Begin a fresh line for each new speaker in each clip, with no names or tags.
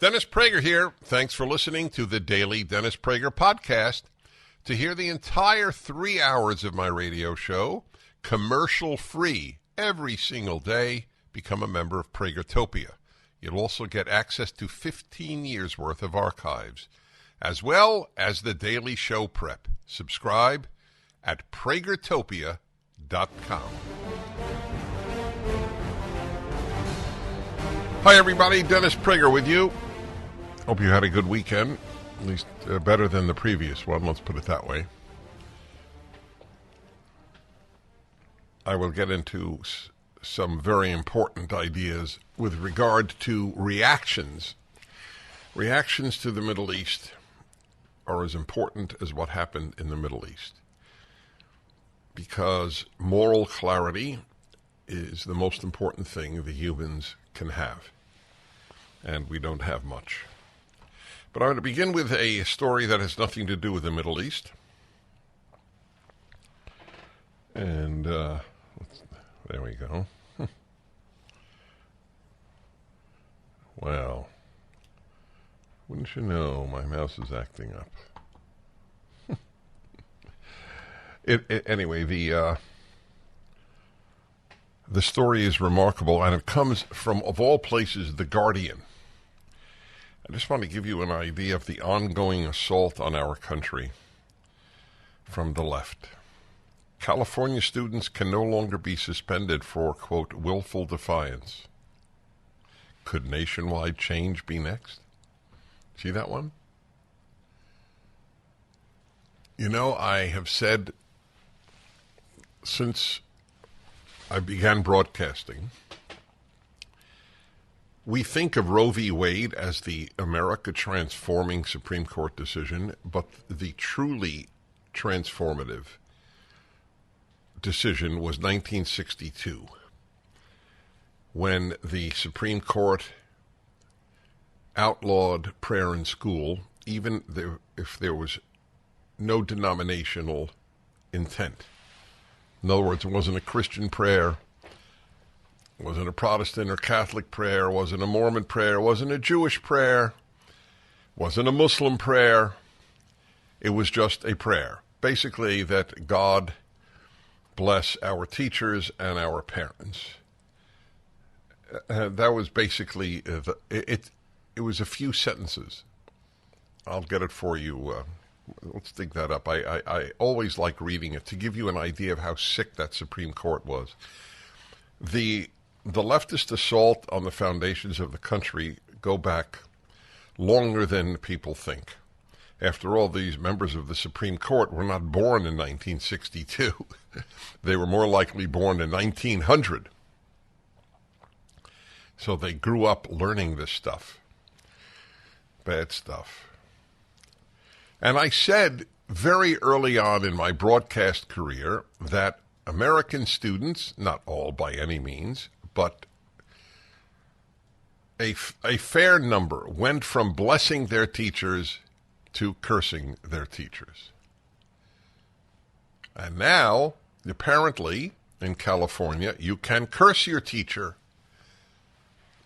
Dennis Prager here. Thanks for listening to the Daily Dennis Prager Podcast. To hear the entire 3 hours of my radio show, commercial-free, every single day, become a member of Pragertopia. You'll also get access to 15 years' worth of archives, as well as the daily show prep. Subscribe at Pragertopia.com. Hi, everybody. Dennis Prager with you. Hope you had a good weekend, at least better than the previous one, let's put it that way. I will get into some very important ideas with regard to reactions. Reactions to the Middle East are as important as what happened in the Middle East, because moral clarity is the most important thing the humans can have, and we don't have much. But I'm going to begin with a story that has nothing to do with the Middle East. And there we go. Well, wouldn't you know, my mouse is acting up. Anyway, the story is remarkable, and it comes from, of all places, The Guardian. I just want to give you an idea of the ongoing assault on our country from the left. California students can no longer be suspended for, quote, willful defiance. Could nationwide change be next? See that one? You know, I have said since I began broadcasting, we think of Roe v. Wade as the America-transforming Supreme Court decision, but the truly transformative decision was 1962, when the Supreme Court outlawed prayer in school, even if there was no denominational intent. In other words, it wasn't a Christian prayer, wasn't a Protestant or Catholic prayer, wasn't a Mormon prayer, wasn't a Jewish prayer, wasn't a Muslim prayer. It was just a prayer. Basically, that God bless our teachers and our parents. That was basically, it was a few sentences. I'll get it for you. Let's dig that up. I always like reading it to give you an idea of how sick that Supreme Court was. The leftist assault on the foundations of the country go back longer than people think. After all, these members of the Supreme Court were not born in 1962. They were more likely born in 1900. So they grew up learning this stuff. Bad stuff. And I said very early on in my broadcast career that American students, not all by any means, but a fair number went from blessing their teachers to cursing their teachers. And now, apparently, in California, you can curse your teacher.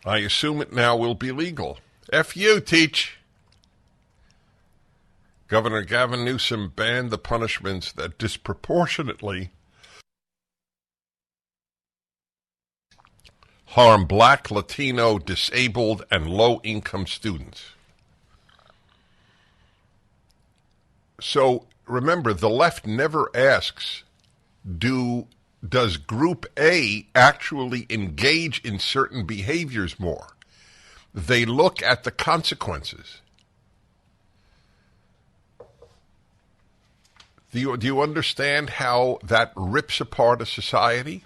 I assume it now will be legal. F you, teach. Governor Gavin Newsom banned the punishments that disproportionately harm Black, Latino, disabled, and low-income students. So remember, the left never asks, does Group A actually engage in certain behaviors more? They look at the consequences. Do you understand how that rips apart a society?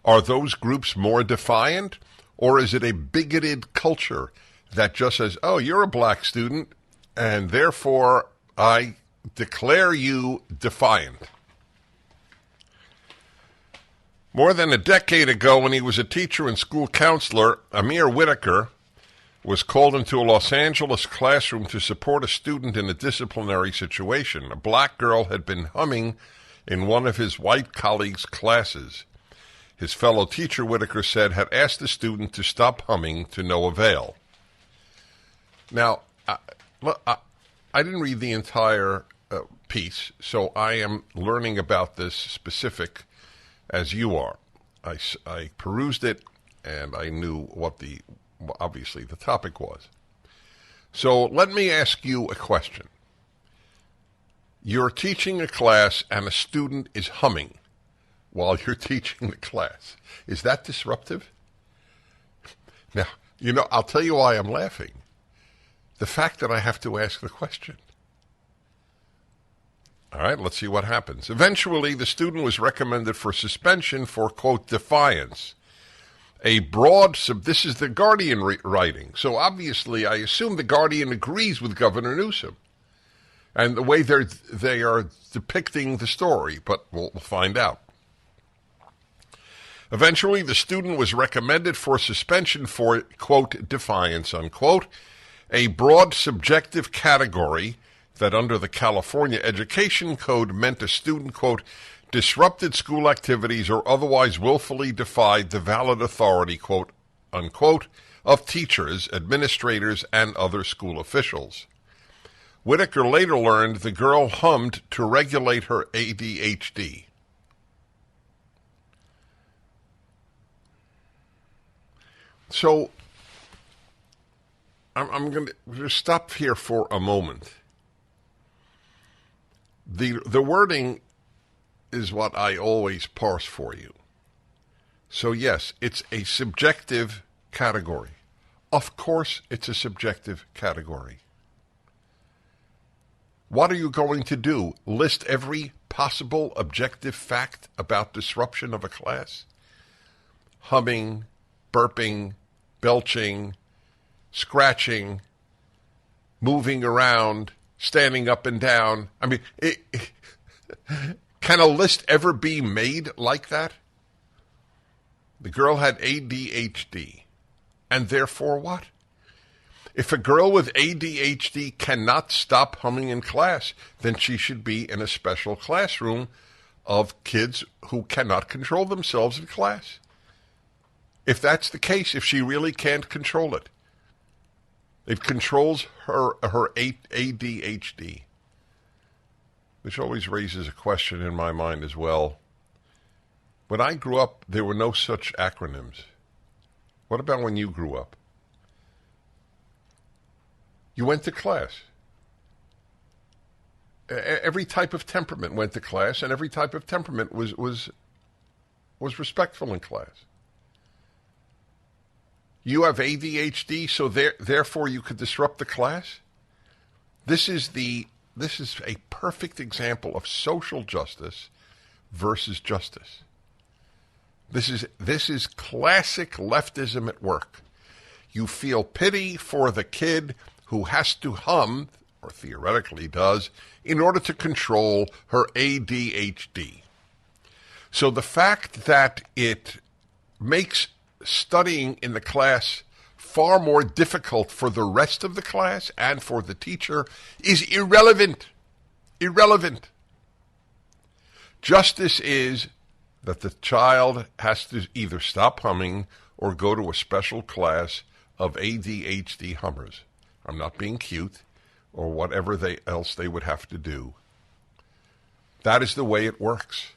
Are those groups more defiant, or is it a bigoted culture that just says, oh, you're a black student, and therefore I declare you defiant? More than a decade ago, when he was a teacher and school counselor, Amir Whitaker was called into a Los Angeles classroom to support a student in a disciplinary situation. A black girl had been humming in one of his white colleagues' classes. His fellow teacher, Whitaker said, had asked the student to stop humming to no avail. Now, I didn't read the entire piece, so I am learning about this specific as you are. I perused it, and I knew what obviously the topic was. So let me ask you a question. You're teaching a class, and a student is humming while you're teaching the class. Is that disruptive? Now, I'll tell you why I'm laughing. The fact that I have to ask the question. All right, let's see what happens. Eventually, the student was recommended for suspension for, quote, defiance. This is the Guardian writing. So obviously, I assume the Guardian agrees with Governor Newsom and the way they are depicting the story, but we'll find out. Eventually, the student was recommended for suspension for, quote, defiance, unquote, a broad subjective category that under the California Education Code meant a student, quote, disrupted school activities or otherwise willfully defied the valid authority, quote, unquote, of teachers, administrators, and other school officials. Whitaker later learned the girl hummed to regulate her ADHD. So, I'm going to stop here for a moment. The wording is what I always parse for you. So yes, it's a subjective category. Of course it's a subjective category. What are you going to do? List every possible objective fact about disruption of a class? Humming, burping, belching, scratching, moving around, standing up and down. I mean, can a list ever be made like that? The girl had ADHD. And therefore what? If a girl with ADHD cannot stop humming in class, then she should be in a special classroom of kids who cannot control themselves in class. If that's the case, if she really can't control it, it controls her ADHD. Which always raises a question in my mind as well. When I grew up, there were no such acronyms. What about when you grew up? You went to class. Every type of temperament went to class, and every type of temperament was respectful in class. You have ADHD, so therefore you could disrupt the class? This is a perfect example of social justice versus justice. This is classic leftism at work. You feel pity for the kid who has to hum, or theoretically does, in order to control her ADHD. So the fact that it makes studying in the class far more difficult for the rest of the class and for the teacher is irrelevant. Irrelevant. Justice is that the child has to either stop humming or go to a special class of ADHD hummers. I'm not being cute, or whatever else they would have to do. That is the way it works.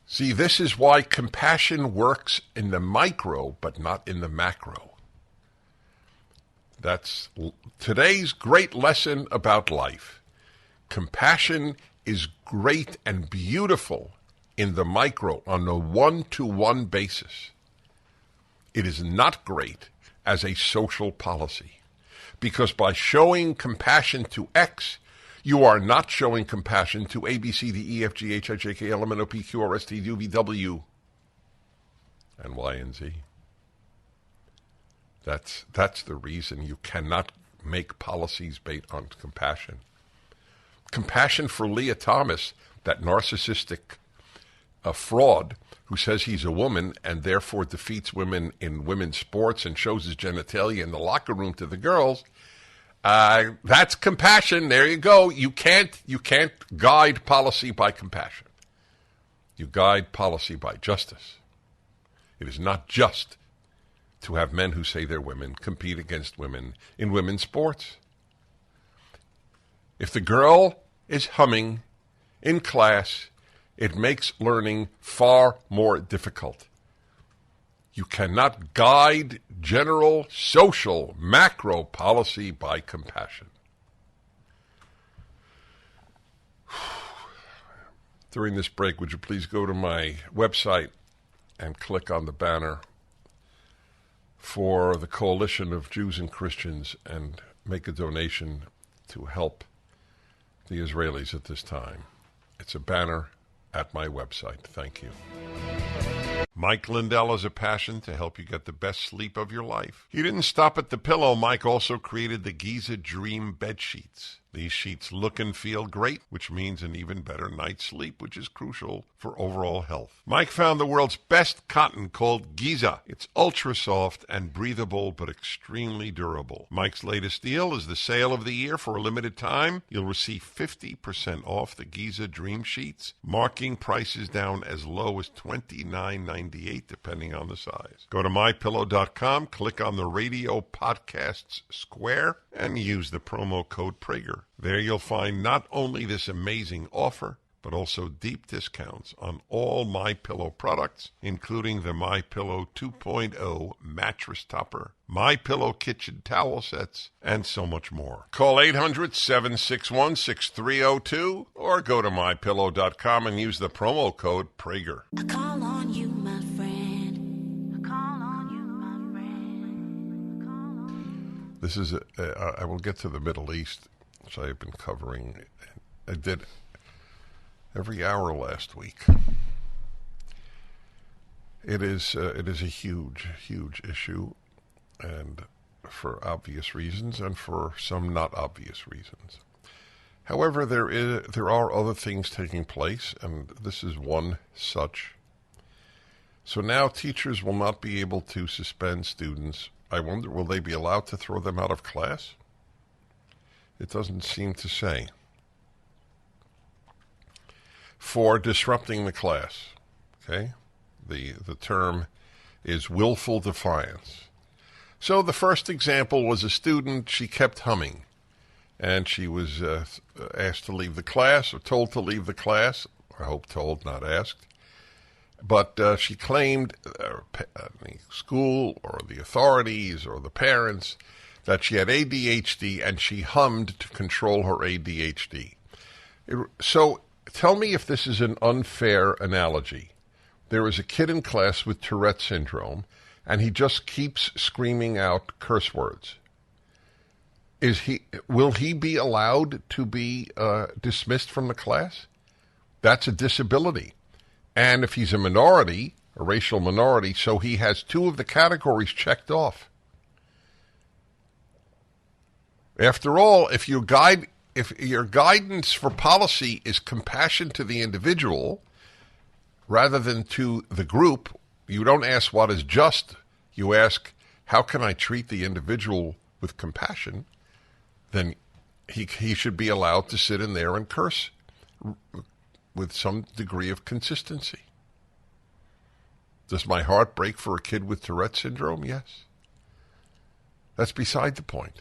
See, this is why compassion works in the micro, but not in the macro. That's today's great lesson about life. Compassion is great and beautiful in the micro on a one-to-one basis. It is not great as a social policy, because by showing compassion to X, you are not showing compassion to A, B, C, D, E, F, G, H, I, J, K, L, M, N, O, P, Q, R, S, T, U, V, W, and Y, and Z. That's the reason you cannot make policies based on compassion. Compassion for Leah Thomas, that narcissistic fraud who says he's a woman and therefore defeats women in women's sports and shows his genitalia in the locker room to the girls. That's compassion. There you go. You can't guide policy by compassion. You guide policy by justice. It is not just to have men who say they're women compete against women in women's sports. If the girl is humming in class, it makes learning far more difficult. You cannot guide general, social, macro policy by compassion. During this break, would you please go to my website and click on the banner for the Coalition of Jews and Christians and make a donation to help the Israelis at this time. It's a banner at my website. Thank you. Mike Lindell has a passion to help you get the best sleep of your life. He didn't stop at the pillow. Mike also created the Giza Dream bed sheets. These sheets look and feel great, which means an even better night's sleep, which is crucial for overall health. Mike found the world's best cotton called Giza. It's ultra soft and breathable, but extremely durable. Mike's latest deal is the sale of the year. For a limited time, you'll receive 50% off the Giza Dream sheets, marking prices down as low as $29.98, depending on the size. Go to mypillow.com, click on the radio podcasts square, and use the promo code Prager. There you'll find not only this amazing offer, but also deep discounts on all MyPillow products, including the MyPillow 2.0 mattress topper, MyPillow kitchen towel sets, and so much more. Call 800-761-6302 or go to mypillow.com and use the promo code Prager.
I call on you, my friend. I call on you, my friend.
This is, I will get to the Middle East, which I have been covering. I did every hour last week. It is a huge, huge issue, and for obvious reasons, and for some not obvious reasons. However, there are other things taking place, and this is one such. So now teachers will not be able to suspend students. I wonder, will they be allowed to throw them out of class? It doesn't seem to say. For disrupting the class, okay? The term is willful defiance. So the first example was a student. She kept humming, and she was asked to leave the class, or told to leave the class. I hope told, not asked. But she claimed the school or the authorities or the parents that she had ADHD, and she hummed to control her ADHD. So tell me if this is an unfair analogy. There is a kid in class with Tourette syndrome, and he just keeps screaming out curse words. Will he be allowed to be dismissed from the class? That's a disability. And if he's a minority, a racial minority, so he has two of the categories checked off. After all, if your guidance for policy is compassion to the individual rather than to the group, you don't ask what is just. You ask, how can I treat the individual with compassion? Then he should be allowed to sit in there and curse with some degree of consistency. Does my heart break for a kid with Tourette syndrome? Yes. That's beside the point.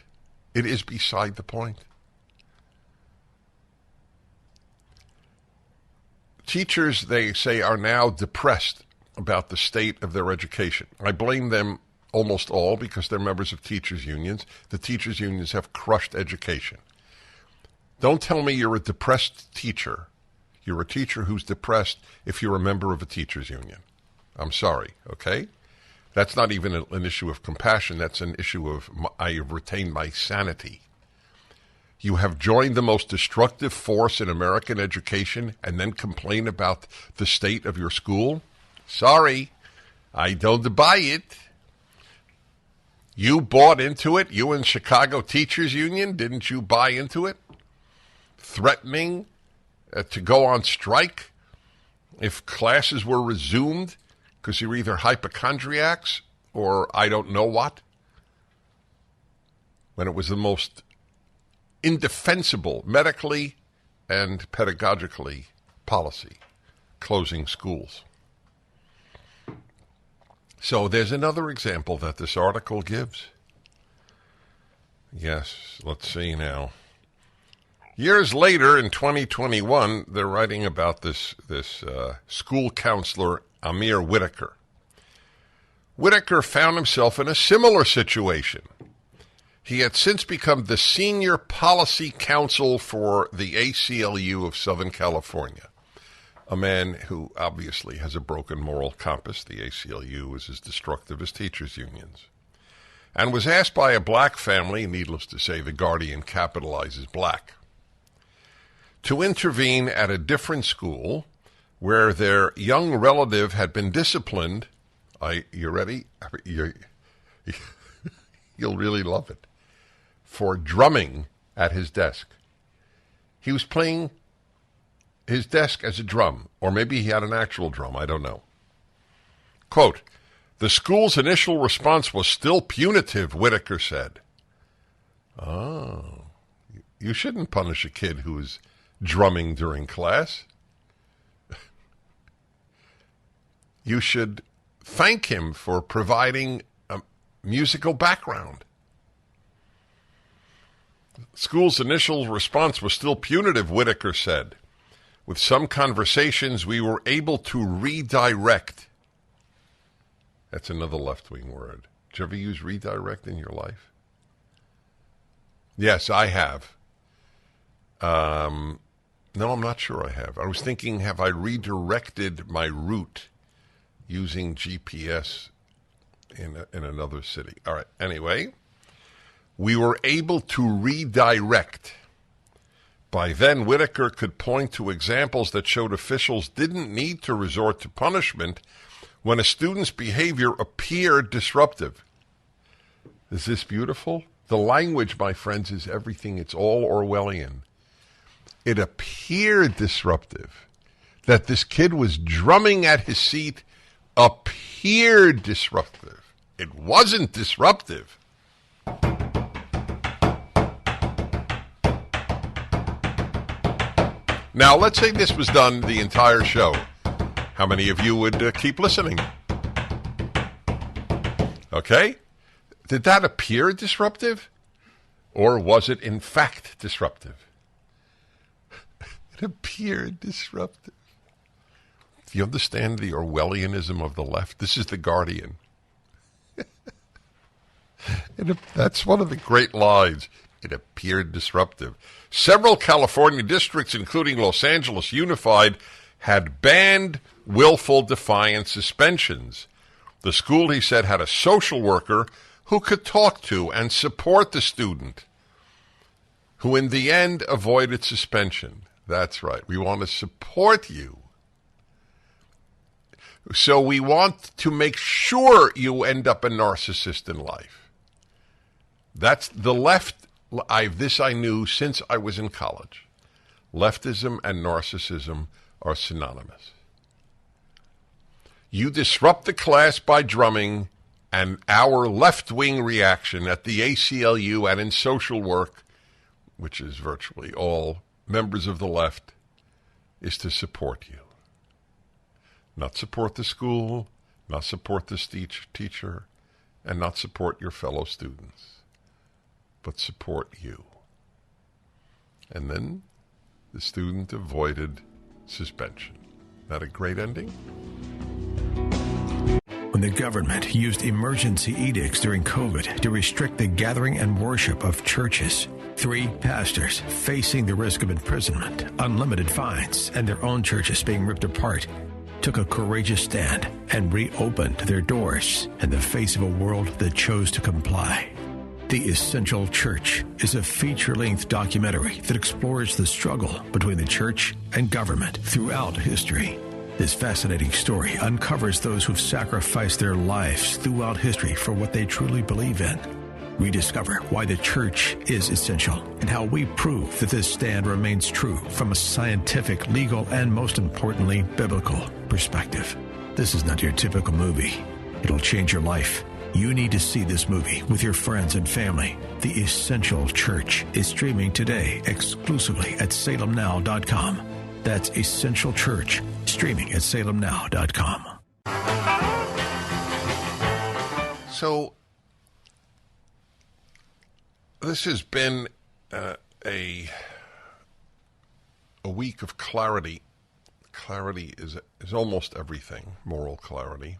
It is beside the point. Teachers, they say, are now depressed about the state of their education. I blame them almost all because they're members of teachers' unions. The teachers' unions have crushed education. Don't tell me you're a depressed teacher. You're a teacher who's depressed if you're a member of a teachers' union. I'm sorry, okay? That's not even an issue of compassion. That's an issue of I have retained my sanity. You have joined the most destructive force in American education and then complain about the state of your school? Sorry, I don't buy it. You bought into it? You and Chicago Teachers Union, didn't you buy into it? Threatening to go on strike if classes were resumed because you're either hypochondriacs or I don't know what, when it was the most indefensible medically and pedagogically policy, closing schools. So there's another example that this article gives. Yes, let's see now. Years later, in 2021, they're writing about this school counselor, Amir Whitaker. Whitaker found himself in a similar situation. He had since become the senior policy counsel for the ACLU of Southern California, a man who obviously has a broken moral compass. The ACLU is as destructive as teachers' unions. And was asked by a black family, needless to say, The Guardian capitalizes black, to intervene at a different school where their young relative had been disciplined. You ready? You'll really love it. For drumming at his desk. He was playing his desk as a drum, or maybe he had an actual drum, I don't know. Quote, "The school's initial response was still punitive," Whitaker said. Oh, you shouldn't punish a kid who is drumming during class. You should thank him for providing a musical background. School's initial response was still punitive, Whitaker said. With some conversations, we were able to redirect. That's another left-wing word. Did you ever use redirect in your life? Yes, I have. No, I'm not sure I have. I was thinking, have I redirected my route using GPS in another city? All right, anyway, we were able to redirect. By then, Whitaker could point to examples that showed officials didn't need to resort to punishment when a student's behavior appeared disruptive. Is this beautiful? The language, my friends, is everything. It's all Orwellian. It appeared disruptive. That this kid was drumming at his seat appeared disruptive. It wasn't disruptive. Now, let's say this was done the entire show. How many of you would keep listening? Okay? Did that appear disruptive? Or was it in fact disruptive? It appeared disruptive. Do you understand the Orwellianism of the left? This is The Guardian. That's one of the great lines. It appeared disruptive. Several California districts, including Los Angeles Unified, had banned willful defiance suspensions. The school, he said, had a social worker who could talk to and support the student, who in the end avoided suspension. That's right. We want to support you. So we want to make sure you end up a narcissist in life. That's the left. This I knew since I was in college. Leftism and narcissism are synonymous. You disrupt the class by drumming, and our left-wing reaction at the ACLU and in social work, which is virtually all members of the left, is to support you. Not support the school, not support the teacher, and not support your fellow students, but support you. And then the student avoided suspension. Not a great ending?
When the government used emergency edicts during COVID to restrict the gathering and worship of churches, 3 pastors facing the risk of imprisonment, unlimited fines, and their own churches being ripped apart took a courageous stand and reopened their doors in the face of a world that chose to comply. The Essential Church is a feature-length documentary that explores the struggle between the church and government throughout history. This fascinating story uncovers those who've sacrificed their lives throughout history for what they truly believe in. Rediscover why the church is essential and how we prove that this stand remains true from a scientific, legal, and most importantly, biblical perspective. This is not your typical movie. It'll change your life. You need to see this movie with your friends and family. The Essential Church is streaming today exclusively at salemnow.com. That's Essential Church, streaming at salemnow.com.
So this has been a week of clarity. Clarity is almost everything, moral clarity.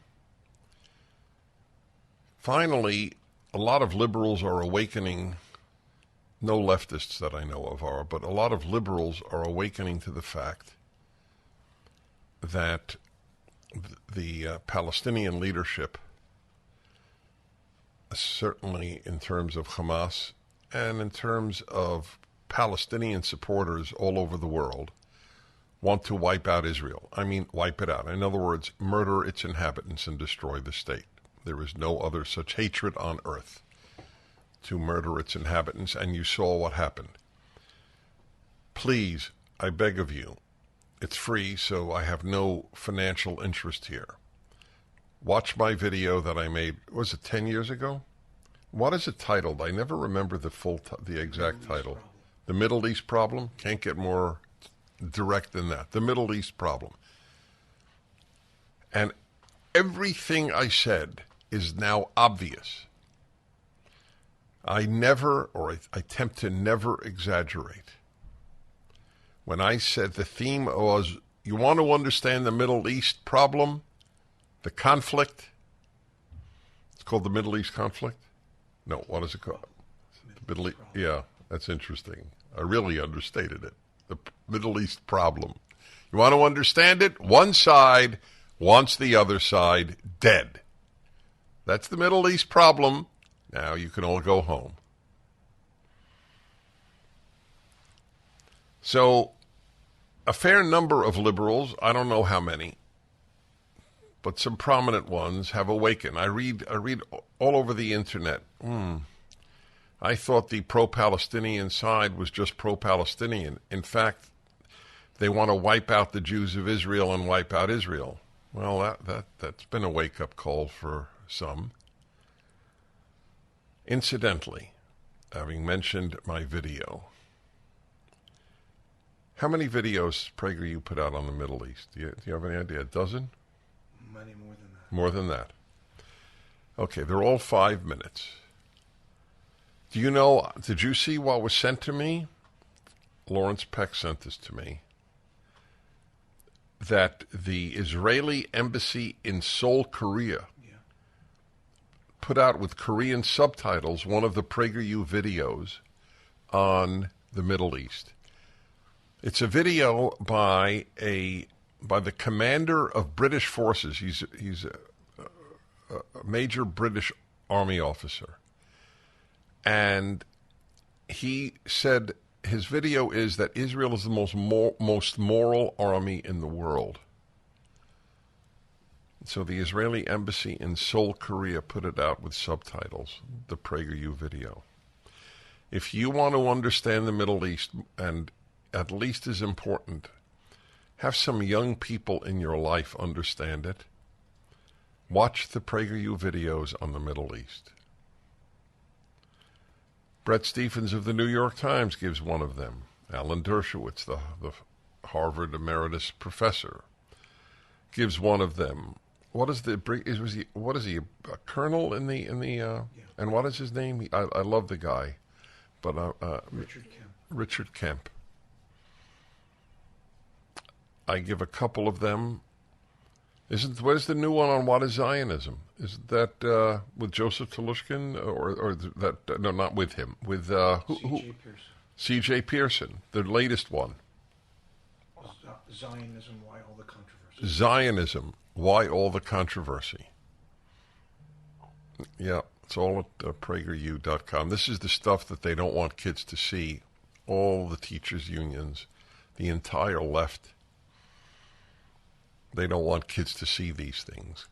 Finally, a lot of liberals are awakening, no leftists that I know of are, but a lot of liberals are awakening to the fact that the Palestinian leadership, certainly in terms of Hamas and in terms of Palestinian supporters all over the world, want to wipe out Israel. I mean, wipe it out. In other words, murder its inhabitants and destroy the state. There is no other such hatred on earth, to murder its inhabitants, and you saw what happened. Please, I beg of you, it's free, so I have no financial interest here. Watch my video that I made, was it 10 years ago? What is it titled? I never remember the exact title. The Middle East Problem? Can't get more direct than that. The Middle East Problem. And everything I said is now obvious. I never, or I attempt to never exaggerate. When I said the theme was, you want to understand the Middle East problem, the conflict, it's called the Middle East conflict? No, what is it called? The Middle East, yeah, that's interesting. I really understated it. The Middle East problem. You want to understand it? One side wants the other side dead. That's the Middle East problem. Now you can all go home. So, a fair number of liberals, I don't know how many, but some prominent ones have awakened. I read all over the internet. I thought the pro-Palestinian side was just pro-Palestinian. In fact, they want to wipe out the Jews of Israel and wipe out Israel. Well, that's been a wake-up call for some. Incidentally, having mentioned my video, how many videos PragerU put out on the Middle East? Do you have any idea? A dozen?
Many more than that.
More than that. Okay, they're all 5 minutes. Do you know, did you see what was sent to me? Lawrence Peck sent this to me. That the Israeli embassy in Seoul, Korea, put out with Korean subtitles one of the PragerU videos on the Middle East. It's a video by the commander of British forces. He's a major British army officer. And he said his video is that Israel is the most moral army in the world. So the Israeli embassy in Seoul, Korea put it out with subtitles, the PragerU video. If you want to understand the Middle East, and at least as important, have some young people in your life understand it, watch the PragerU videos on the Middle East. Brett Stephens of the New York Times gives one of them. Alan Dershowitz, the Harvard emeritus professor, gives one of them. What is he a colonel in the
Yeah.
And what is his name? I love the guy, but
Richard Kemp.
Richard Kemp. I give a couple of them. Where's the new one on what is Zionism? Isn't that with Joseph Telushkin or that? No, not with him. With
C.J. Pearson.
C.J. Pearson, the latest one.
Zionism, why all the controversy?
Zionism, why all the controversy? Yeah, it's all at PragerU.com. This is the stuff that they don't want kids to see. All the teachers' unions, the entire left. They don't want kids to see these things.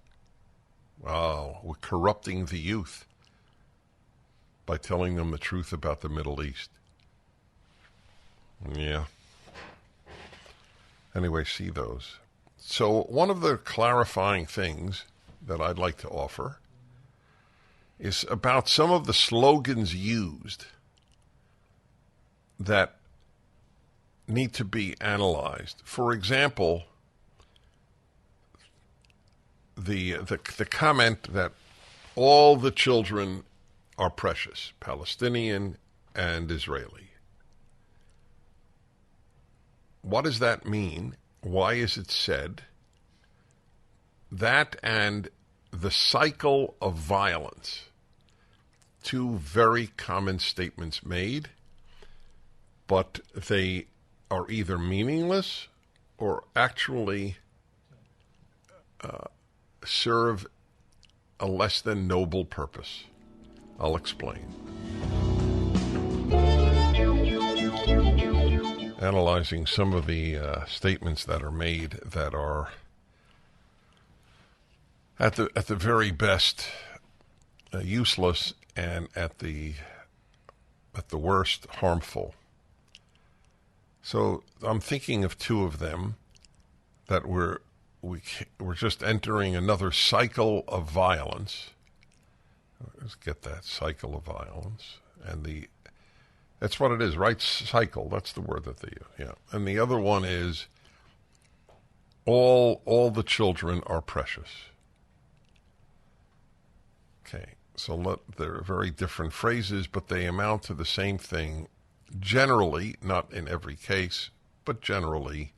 Wow, we're corrupting the youth by telling them the truth about the Middle East. Yeah. Anyway, see those. So one of the clarifying things that I'd like to offer is about some of the slogans used that need to be analyzed. For example, the comment that all the children are precious, Palestinian and Israeli. What does that mean? Why is it said? That and the cycle of violence, two very common statements made, but they are either meaningless or actually serve a less than noble purpose. I'll explain. Analyzing some of the statements that are made that are at the very best useless and at the worst harmful. So I'm thinking of two of them that we're just entering another cycle of violence. Let's get that cycle of violence, and that's what it is, right? Cycle. That's the word that they use. Yeah, and the other one is all the children are precious. Okay, so they're very different phrases, but they amount to the same thing. Generally, not in every case, but generally,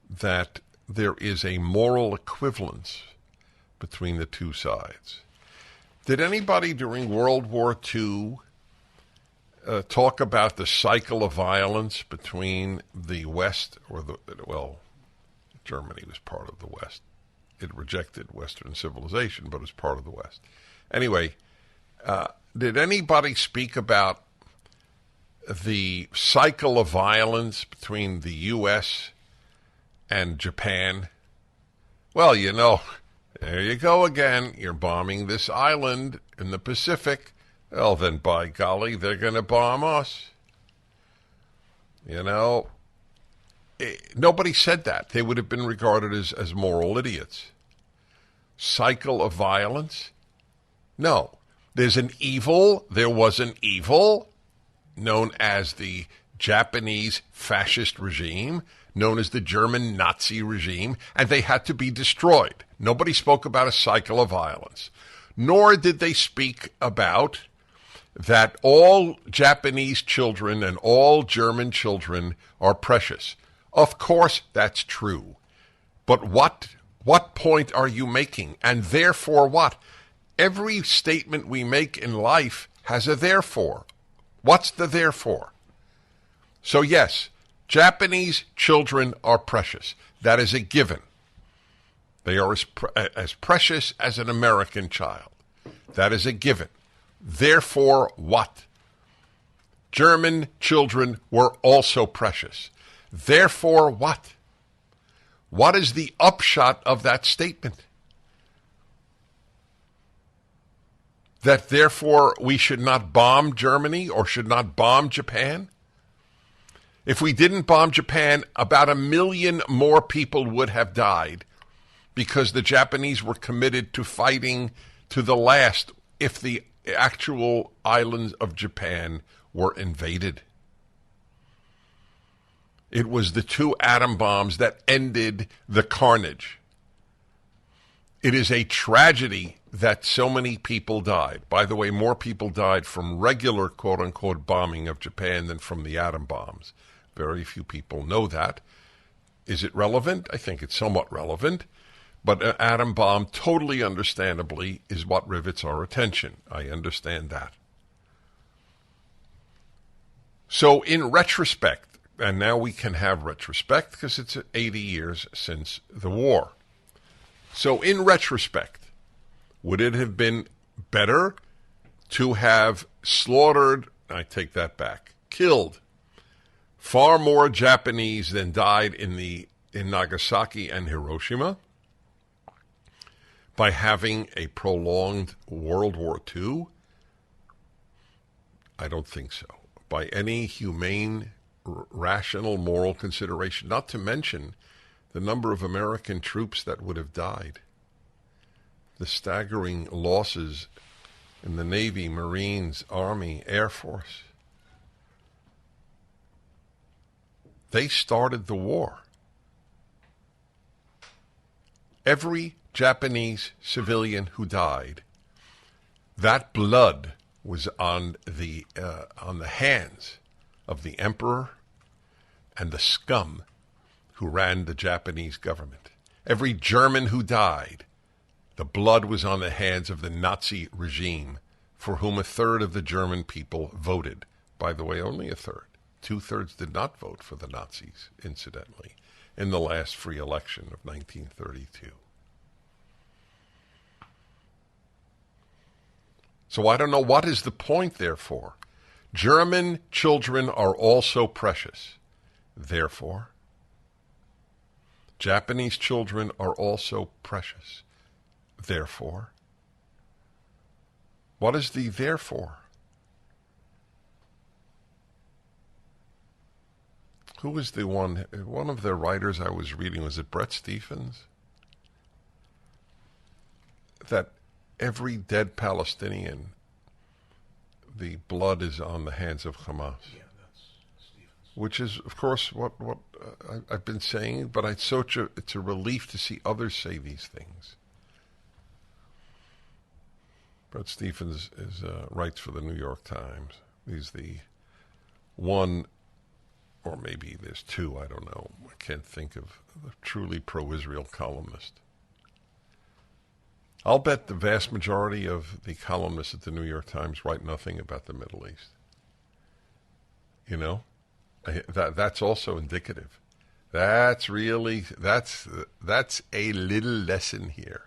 that there is a moral equivalence between the two sides. Did anybody during World War II talk about the cycle of violence between the West Germany was part of the West. It rejected Western civilization, but it's part of the West. Anyway, did anybody speak about the cycle of violence between the U.S. and Japan? Well, there you go again. You're bombing this island in the Pacific. Well, then, by golly, they're going to bomb us. Nobody said that. They would have been regarded as moral idiots. Cycle of violence? No. There was an evil known as the Japanese fascist regime, known as the German Nazi regime, and they had to be destroyed. Nobody spoke about a cycle of violence. Nor did they speak about that all Japanese children and all German children are precious. Of course, that's true. But what point are you making? And therefore what? Every statement we make in life has a therefore. What's the therefore? So yes, Japanese children are precious. That is a given. They are as precious as an American child. That is a given. Therefore what? German children were also precious. Therefore what? What is the upshot of that statement? That therefore we should not bomb Germany or should not bomb Japan? If we didn't bomb Japan, about 1 million more people would have died because the Japanese were committed to fighting to the last if the actual islands of Japan were invaded. It was the 2 atom bombs that ended the carnage. It is a tragedy that so many people died. By the way, more people died from regular quote-unquote bombing of Japan than from the atom bombs. Very few people know that. Is it relevant? I think it's somewhat relevant. But an atom bomb, totally understandably, is what rivets our attention. I understand that. So in retrospect, and now we can have retrospect because it's 80 years since the war. So in retrospect, would it have been better to have slaughtered, I take that back, killed far more Japanese than died in Nagasaki and Hiroshima by having a prolonged World War II? I don't think so. By any humane, rational, moral consideration, not to mention the number of American troops that would have died, the staggering losses in the Navy, Marines, Army, Air Force. They started the war. Every Japanese civilian who died That blood was on the hands of the emperor and the scum who ran the Japanese government. Every German who died, the blood was on the hands of the Nazi regime, for whom a third of the German people voted. By the way, only a third. 2/3 did not vote for the Nazis, incidentally, in the last free election of 1932. So I don't know what is the point, therefore. German children are also precious. Therefore, Japanese children are also precious. Therefore, what is the therefore? Who was the one of the writers I was reading, was it Bret Stephens? That every dead Palestinian, the blood is on the hands of Hamas.
Yeah, that's Stevens.
Which is, of course, what I've been saying, but it's a relief to see others say these things. Bret Stephens writes for the New York Times. He's the one, or maybe there's two, I don't know. I can't think of a truly pro-Israel columnist. I'll bet the vast majority of the columnists at the New York Times write nothing about the Middle East. You know? That's also indicative. That's a little lesson here.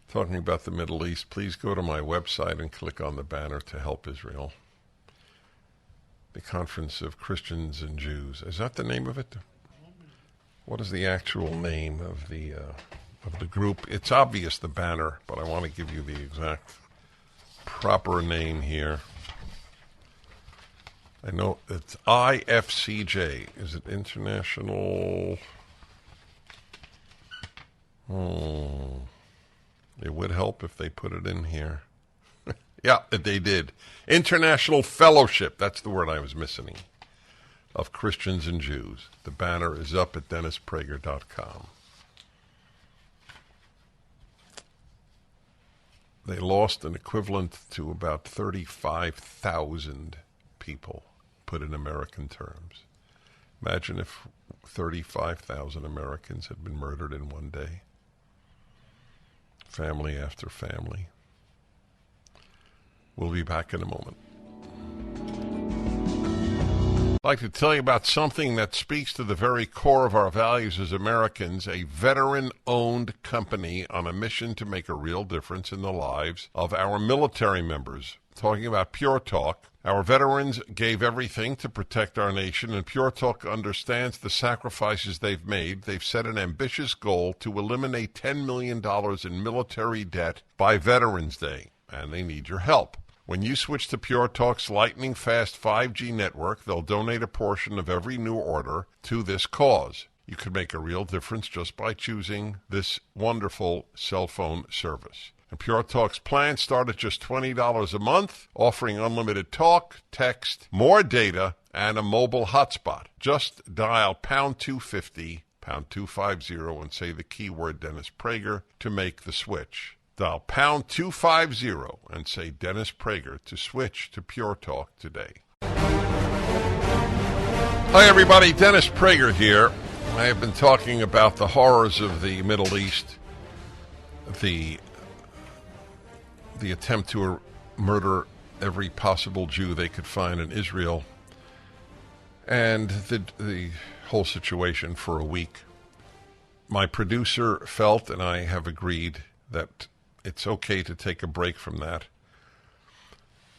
Talking about the Middle East, please go to my website and click on the banner to help Israel. The Conference of Christians and Jews. Is that the name of it? What is the actual name of the group? It's obvious, the banner, but I want to give you the exact proper name here. I know it's IFCJ. Is it International? It would help if they put it in here. Yeah, they did. International Fellowship. That's the word I was missing. Of Christians and Jews. The banner is up at DennisPrager.com. They lost an equivalent to about 35,000 people, put in American terms. Imagine if 35,000 Americans had been murdered in one day. Family after family. We'll be back in a moment. I'd like to tell you about something that speaks to the very core of our values as Americans, a veteran-owned company on a mission to make a real difference in the lives of our military members. Talking about Pure Talk. Our veterans gave everything to protect our nation, and Pure Talk understands the sacrifices they've made. They've set an ambitious goal to eliminate $10 million in military debt by Veterans Day, and they need your help. When you switch to Pure Talk's lightning-fast 5G network, they'll donate a portion of every new order to this cause. You could make a real difference just by choosing this wonderful cell phone service. And Pure Talk's plans start at just $20 a month, offering unlimited talk, text, more data, and a mobile hotspot. Just dial pound 250, pound 250, and say the keyword Dennis Prager to make the switch. Dial pound 250 and say Dennis Prager to switch to Pure Talk today. Hi, everybody. Dennis Prager here. I have been talking about the horrors of the Middle East, the attempt to murder every possible Jew they could find in Israel, and the whole situation for a week. My producer felt, and I have agreed, that it's okay to take a break from that.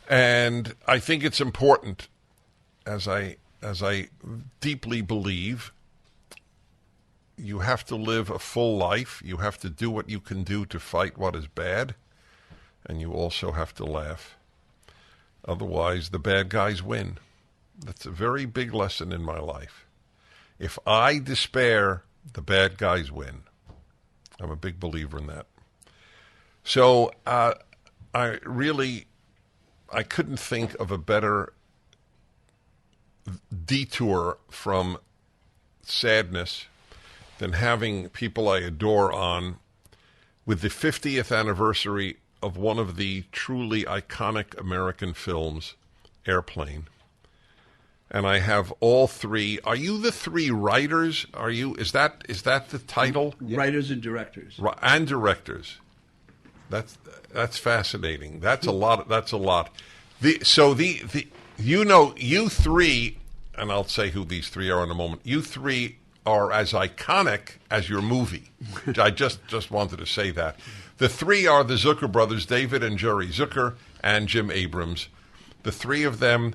And I think it's important, as I deeply believe, you have to live a full life. You have to do what you can do to fight what is bad. And you also have to laugh. Otherwise, the bad guys win. That's a very big lesson in my life. If I despair, the bad guys win. I'm a big believer in that. So I couldn't think of a better detour from sadness than having people I adore on with the 50th anniversary of one of the truly iconic American films, Airplane. And I have all three. Are you the three writers? Are you? Is that the title?
Writers and directors.
And directors. That's fascinating. That's a lot. That's a lot. You three, and I'll say who these three are in a moment. You three are as iconic as your movie. I just wanted to say that. The three are the Zucker brothers, David and Jerry Zucker, and Jim Abrahams. The three of them.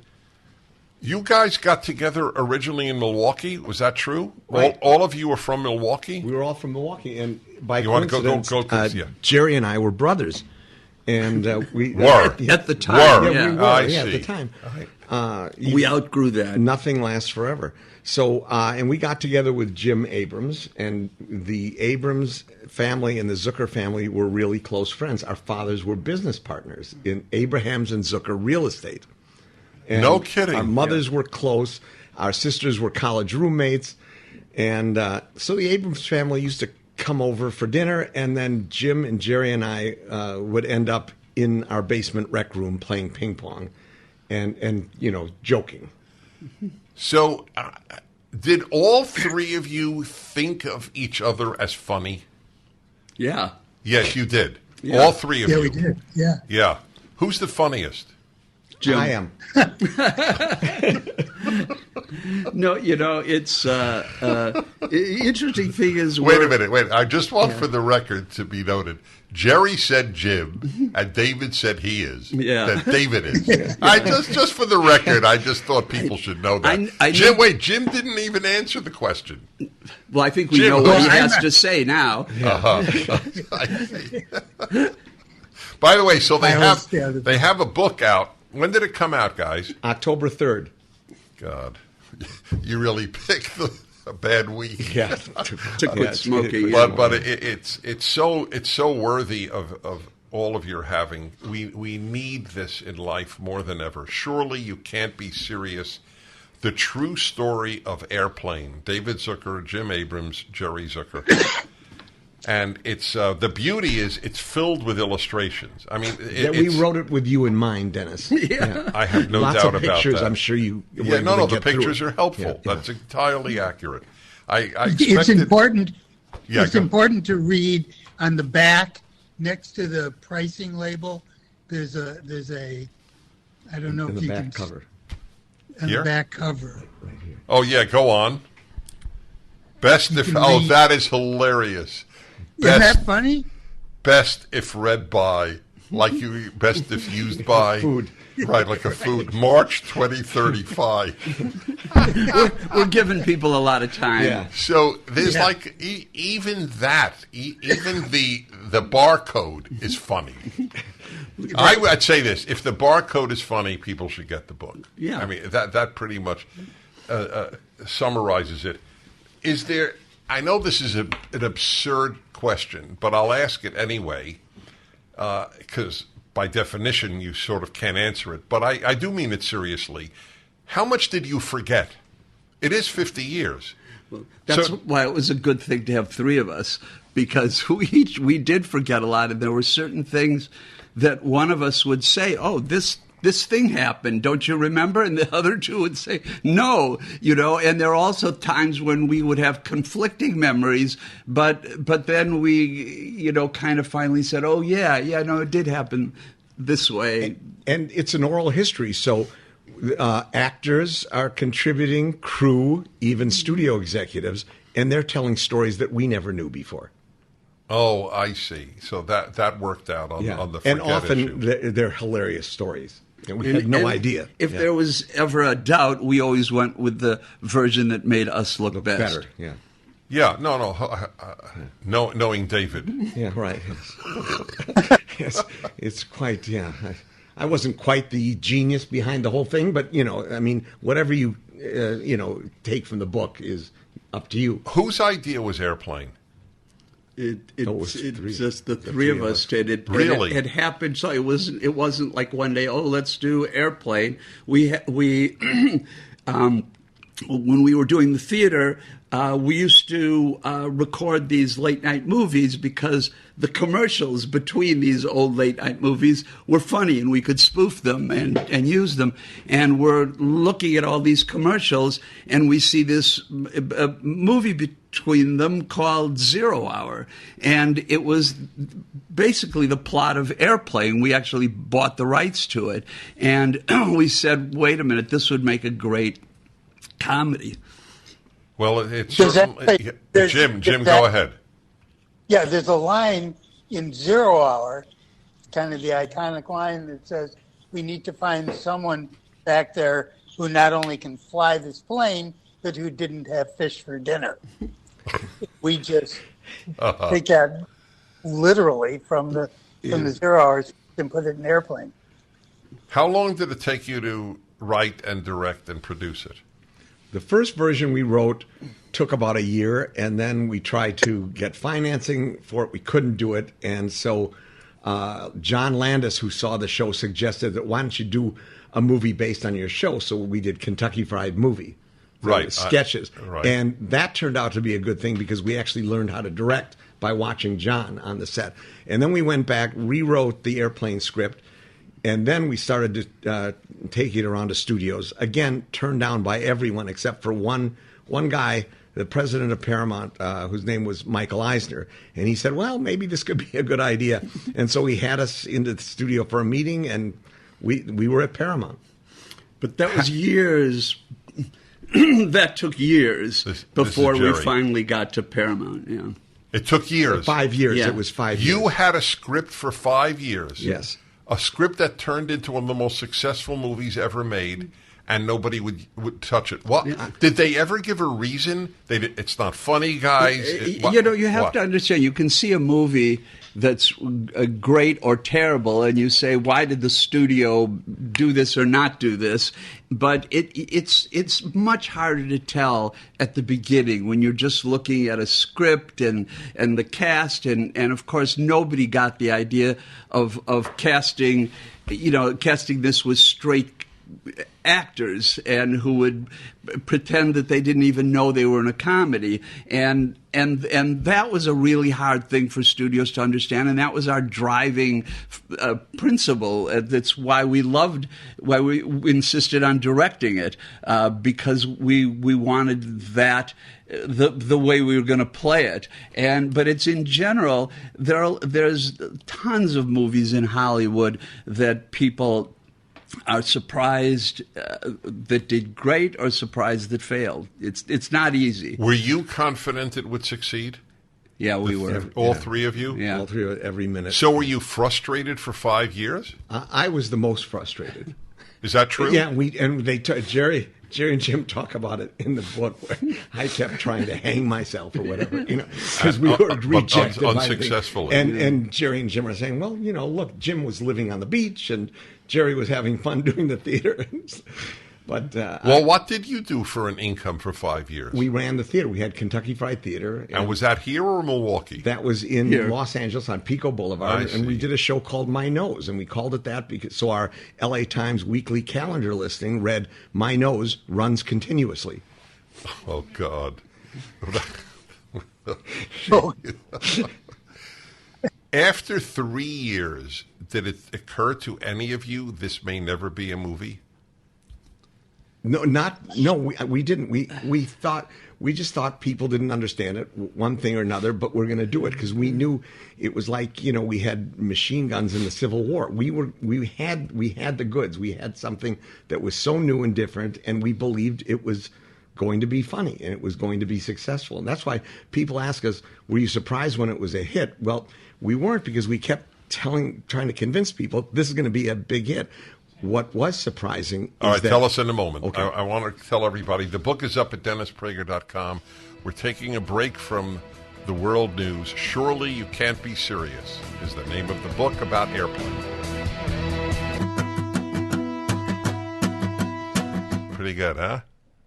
You guys got together originally in Milwaukee. Was that true?
Right.
All of you are from Milwaukee?
We were all from Milwaukee, and by
You want to
coincidence,
go, yeah.
Jerry and I were brothers, and we
Were.
At the time,
Were.
Yeah,
yeah.
we were.
I
At
see.
the time.
We outgrew that.
Nothing lasts forever. So, and we got together with Jim Abrahams, and the Abrahams family and the Zucker family were really close friends. Our fathers were business partners in Abrahams and Zucker real estate. And
No kidding.
Our mothers were close. Our sisters were college roommates. And so the Abrahams family used to come over for dinner, and then Jim and Jerry and I would end up in our basement rec room playing ping pong and joking.
So, did all three of you think of each other as funny?
Yeah.
Yes, you did.
Yeah.
All three of you.
Yeah, we did. Yeah.
Yeah. Who's the funniest?
Jim.
I am.
No, it's interesting thing is.
Wait a minute. Wait. I just want for the record to be noted. Jerry said Jim, and David said he is.
Yeah.
That David is. I just for the record, I just thought people should know that.
I
Jim,
know-
wait. Jim didn't even answer the question.
Well, I think we
Jim,
know what he
well,
has to say now.
I see. By the way, so they have a book out. When did it come out, guys?
October 3rd.
God, you really picked a bad week.
Yeah.
To quit smoking.
But it's so worthy of all of your having. We need this in life more than ever. Surely you can't be serious. The true story of Airplane. David Zucker, Jim Abrahams, Jerry Zucker. And it's the beauty is it's filled with illustrations. I mean,
We wrote it with you in mind, Dennis. Yeah.
I have no
Lots
doubt
of
about
pictures,
that.
I'm sure you. were
Yeah,
able to
the
get through
pictures
it.
are helpful.
Yeah, yeah.
That's entirely accurate. I
It's
expected,
important.
Yeah,
It's
go.
important to read on the back next to the pricing label. There's a I don't know
In
if
the
you
back
can
cover.
on
Here?
the back cover.
Oh yeah, go on. Best if
can
oh
read.
that is hilarious.
Isn't
Best
that funny?
best if read by you best if used by
Food.
Right, like a food. March 2035.
We're giving people a lot of time.
Yeah.
So there's
Yeah.
even that, even the barcode is funny. I'd say this: if the barcode is funny, people should get the book.
Yeah.
I mean that pretty much summarizes it. Is there? I know this is an absurd question, but I'll ask it anyway, because by definition you sort of can't answer it. But I do mean it seriously. How much did you forget? It is 50 years.
That's
So-
why it was a good thing to have three of us, because we did forget a lot, and there were certain things that one of us would say, "Oh, this thing happened, don't you remember?" And the other two would say, "No," And there are also times when we would have conflicting memories, but then we, kind of finally said, "Oh, yeah, no, it did happen this way."
And it's an oral history, so actors are contributing, crew, even studio executives, and they're telling stories that we never knew before.
Oh, I see. So that worked out on the forget
and often
issue.
they're hilarious stories. And we had no
And
idea.
If there was ever a doubt, we always went with the version that made us look best.
better, yeah.
Yeah, no, knowing David.
Yeah, right. Yes, it's quite, yeah. I wasn't quite the genius behind the whole thing, but, I mean, whatever you, take from the book is up to you.
Whose idea was Airplane?
It's
three.
just the three of us did it.
Really?
It happened. So it wasn't like one day. Oh, let's do Airplane. We when we were doing the theater, we used to record these late-night movies because the commercials between these old late-night movies were funny, and we could spoof them and use them. And we're looking at all these commercials, and we see this movie between them called 0 Hour. And it was basically the plot of Airplane. We actually bought the rights to it. And we said, wait a minute, this would make a great comedy.
Well, it's
Does that
certainly...
say-
Jim,
does
go
that-
ahead.
Yeah, there's a line in 0 Hour, kind of the iconic line that says, we need to find someone back there who not only can fly this plane, but who didn't have fish for dinner. We just take that literally from the 0 Hours and put it in Airplane.
How long did it take you to write and direct and produce it?
The first version we wrote took about a year, and then we tried to get financing for it. We couldn't do it, and so John Landis, who saw the show, suggested that why don't you do a movie based on your show? So we did Kentucky Fried Movie,
Right.
sketches,
Right.
and that turned out to be a good thing because we actually learned how to direct by watching John on the set. And then we went back, rewrote the Airplane script, and then we started to take it around to studios. Again, turned down by everyone except for one guy, the president of Paramount, whose name was Michael Eisner. And he said, well, maybe this could be a good idea. And so he had us into the studio for a meeting, and we were at Paramount.
But that was years. That took years before we finally got to Paramount. Yeah,
It took years.
5 years.
Yeah.
It was 5 years.
You had a script for 5 years.
Yes.
A script that turned into one of the most successful movies ever made, and nobody would touch it. What did they ever give a reason? It's not funny, guys.
You have to understand. You can see a movie that's great or terrible, and you say, "Why did the studio do this or not do this?" But it's much harder to tell at the beginning when you're just looking at a script and the cast, and of course nobody got the idea of casting, casting this with straight actors and who would pretend that they didn't even know they were in a comedy, and that was a really hard thing for studios to understand, and that was our driving principle. That's why we insisted on directing it, because we wanted that the way we were going to play it. But it's in general there's tons of movies in Hollywood that people are surprised that did great or surprised that failed. It's not easy.
Were you confident it would succeed?
Yeah, we were.
All three of you?
Yeah.
All three of every minute.
So were you frustrated for 5 years?
I was the most frustrated.
Is that true?
Yeah, Jerry and Jim talk about it in the book where I kept trying to hang myself or whatever, because we were rejected
unsuccessfully.
And Jerry and Jim are saying, well, look, Jim was living on the beach and Jerry was having fun doing the theater. But
what did you do for an income for 5 years?
We ran the theater. We had Kentucky Fried Theater.
And was that here or Milwaukee?
That was in Los Angeles on Pico Boulevard. And we did a show called My Nose. And we called it that so our LA Times weekly calendar listing read, My Nose runs continuously.
Oh, God. After 3 years, did it occur to any of you this may never be a movie?
No, we didn't. We just thought people didn't understand it, one thing or another, but we're going to do it because we knew it was like, we had machine guns in the Civil War. We had the goods. We had something that was so new and different, and we believed it was going to be funny and it was going to be successful. And that's why people ask us, were you surprised when it was a hit? Well, we weren't, because we kept trying to convince people this is going to be a big hit. What was surprising
All right,
that,
tell us in a moment.
Okay.
I want to tell everybody, the book is up at DennisPrager.com. We're taking a break from the world news. Surely You Can't Be Serious is the name of the book about airplanes. Pretty good, huh?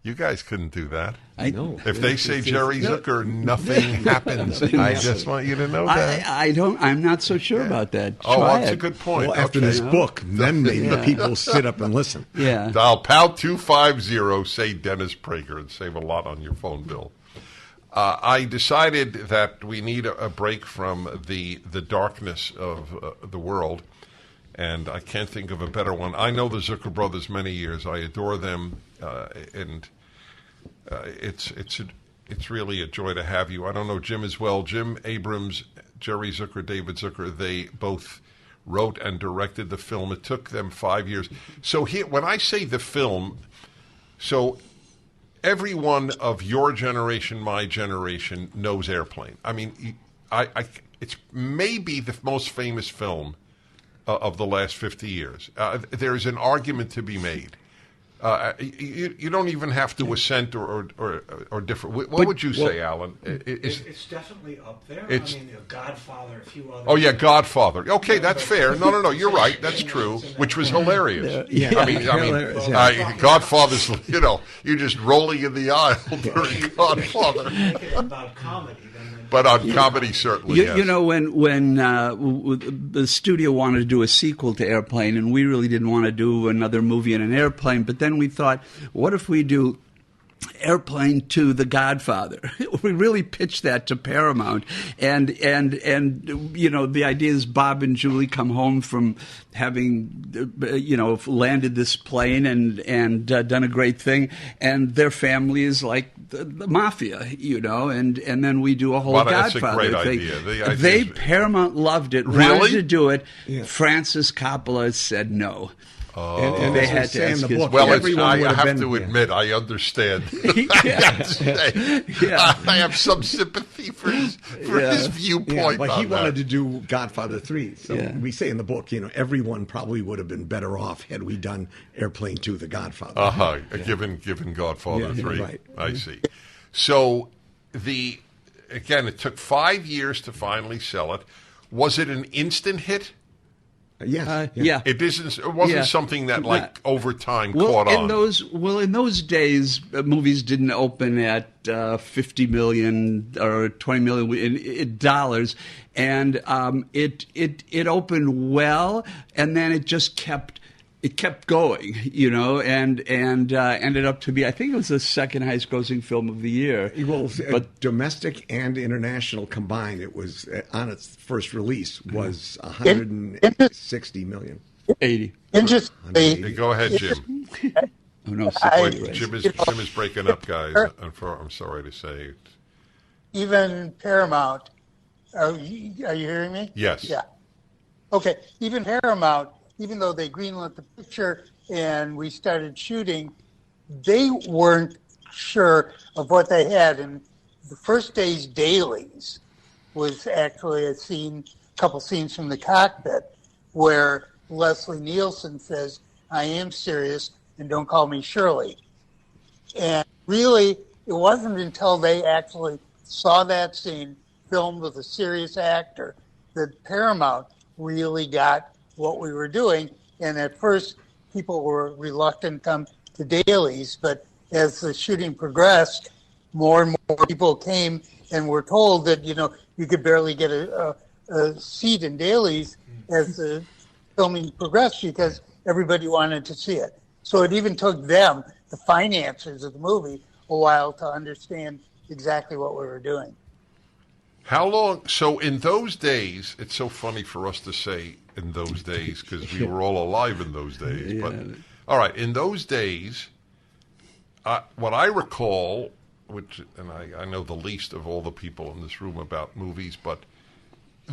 You guys couldn't do that.
I
know.
If they say Jerry Zucker, nothing happens. I just want you to know that.
I'm not so sure about that.
That's a good point.
Well, after this book, then maybe people sit up and listen.
Yeah.
Dial #250, say Dennis Prager, and save a lot on your phone bill. I decided that we need a break from the darkness of the world, and I can't think of a better one. I know the Zucker brothers many years. I adore them, and it's really a joy to have you. I don't know Jim as well. Jim Abrahams, Jerry Zucker, David Zucker, they both wrote and directed the film. It took them 5 years. So here, when I say the film, so everyone of your generation, my generation, knows Airplane. I mean, it's maybe the most famous film of the last 50 years. There is an argument to be made. You don't even have to assent or differ. What would you say, Alan?
It's definitely up there.
It's-
I mean, Godfather, a few others.
Oh yeah, Godfather. Okay, that's fair. No, you're right. That's true. Which was hilarious.
Yeah,
I mean,
hilarious, yeah.
Godfather's. You're just rolling in the aisle during Godfather.
About comedy.
But on comedy, certainly.
You,
yes.
you know, when the studio wanted to do a sequel to Airplane, and we really didn't want to do another movie in an airplane, but then we thought, what if we do Airplane 2, The Godfather? We really pitched that to Paramount, and you know, the idea is Bob and Julie come home from having landed this plane and done a great thing, and their family is like the mafia, you know, and then we do a whole
That's a
Godfather
great
thing.
idea. The idea
They
is-
Paramount loved it,
Really?
wanted to do it.
Yeah.
Francis Coppola said no.
And
They
as
had
I
to
say in
ask
the
his-
book,
Well,
everyone
I
would
have
been,
to admit, I understand.
Yeah.
I have some sympathy for his viewpoint.
Yeah, but he
on that.
wanted to do Godfather 3. So
Yeah.
we say in the book, everyone probably would have been better off had we done Airplane 2, The Godfather.
Given Godfather
Yeah,
3.
right.
I see. So again, it took 5 years to finally sell it. Was it an instant hit?
Yes.
Yeah.
It wasn't
Yeah.
something that over time
Well,
caught on.
in those days, movies didn't open at 50 million or 20 million in dollars, and it opened well, and then it just kept going, and ended up to be, I think it was the second highest grossing film of the year.
Well,
But
domestic and international combined, it was on its first release was 160 million.
80.
Interestingly,
Go ahead, Jim.
Oh no,
I-
60, right.
Jim is breaking up, guys. I'm sorry to say.
even Paramount, are you hearing me?
Yes.
Yeah. Okay. Even Paramount, even though they greenlit the picture and we started shooting, they weren't sure of what they had. And the first day's dailies was actually a couple scenes from the cockpit where Leslie Nielsen says, "I am serious and don't call me Shirley." And really, it wasn't until they actually saw that scene filmed with a serious actor that Paramount really got what we were doing. And at first, people were reluctant to come to dailies, but as the shooting progressed, more and more people came and were told that, you could barely get a seat in dailies as the filming progressed because everybody wanted to see it. So it even took them, the financiers of the movie, a while to understand exactly what we were doing.
How long? So in those days, it's so funny for us to say in those days because we were all alive in those days.
Yeah.
But all right, in those days, what I recall, and I know the least of all the people in this room about movies, but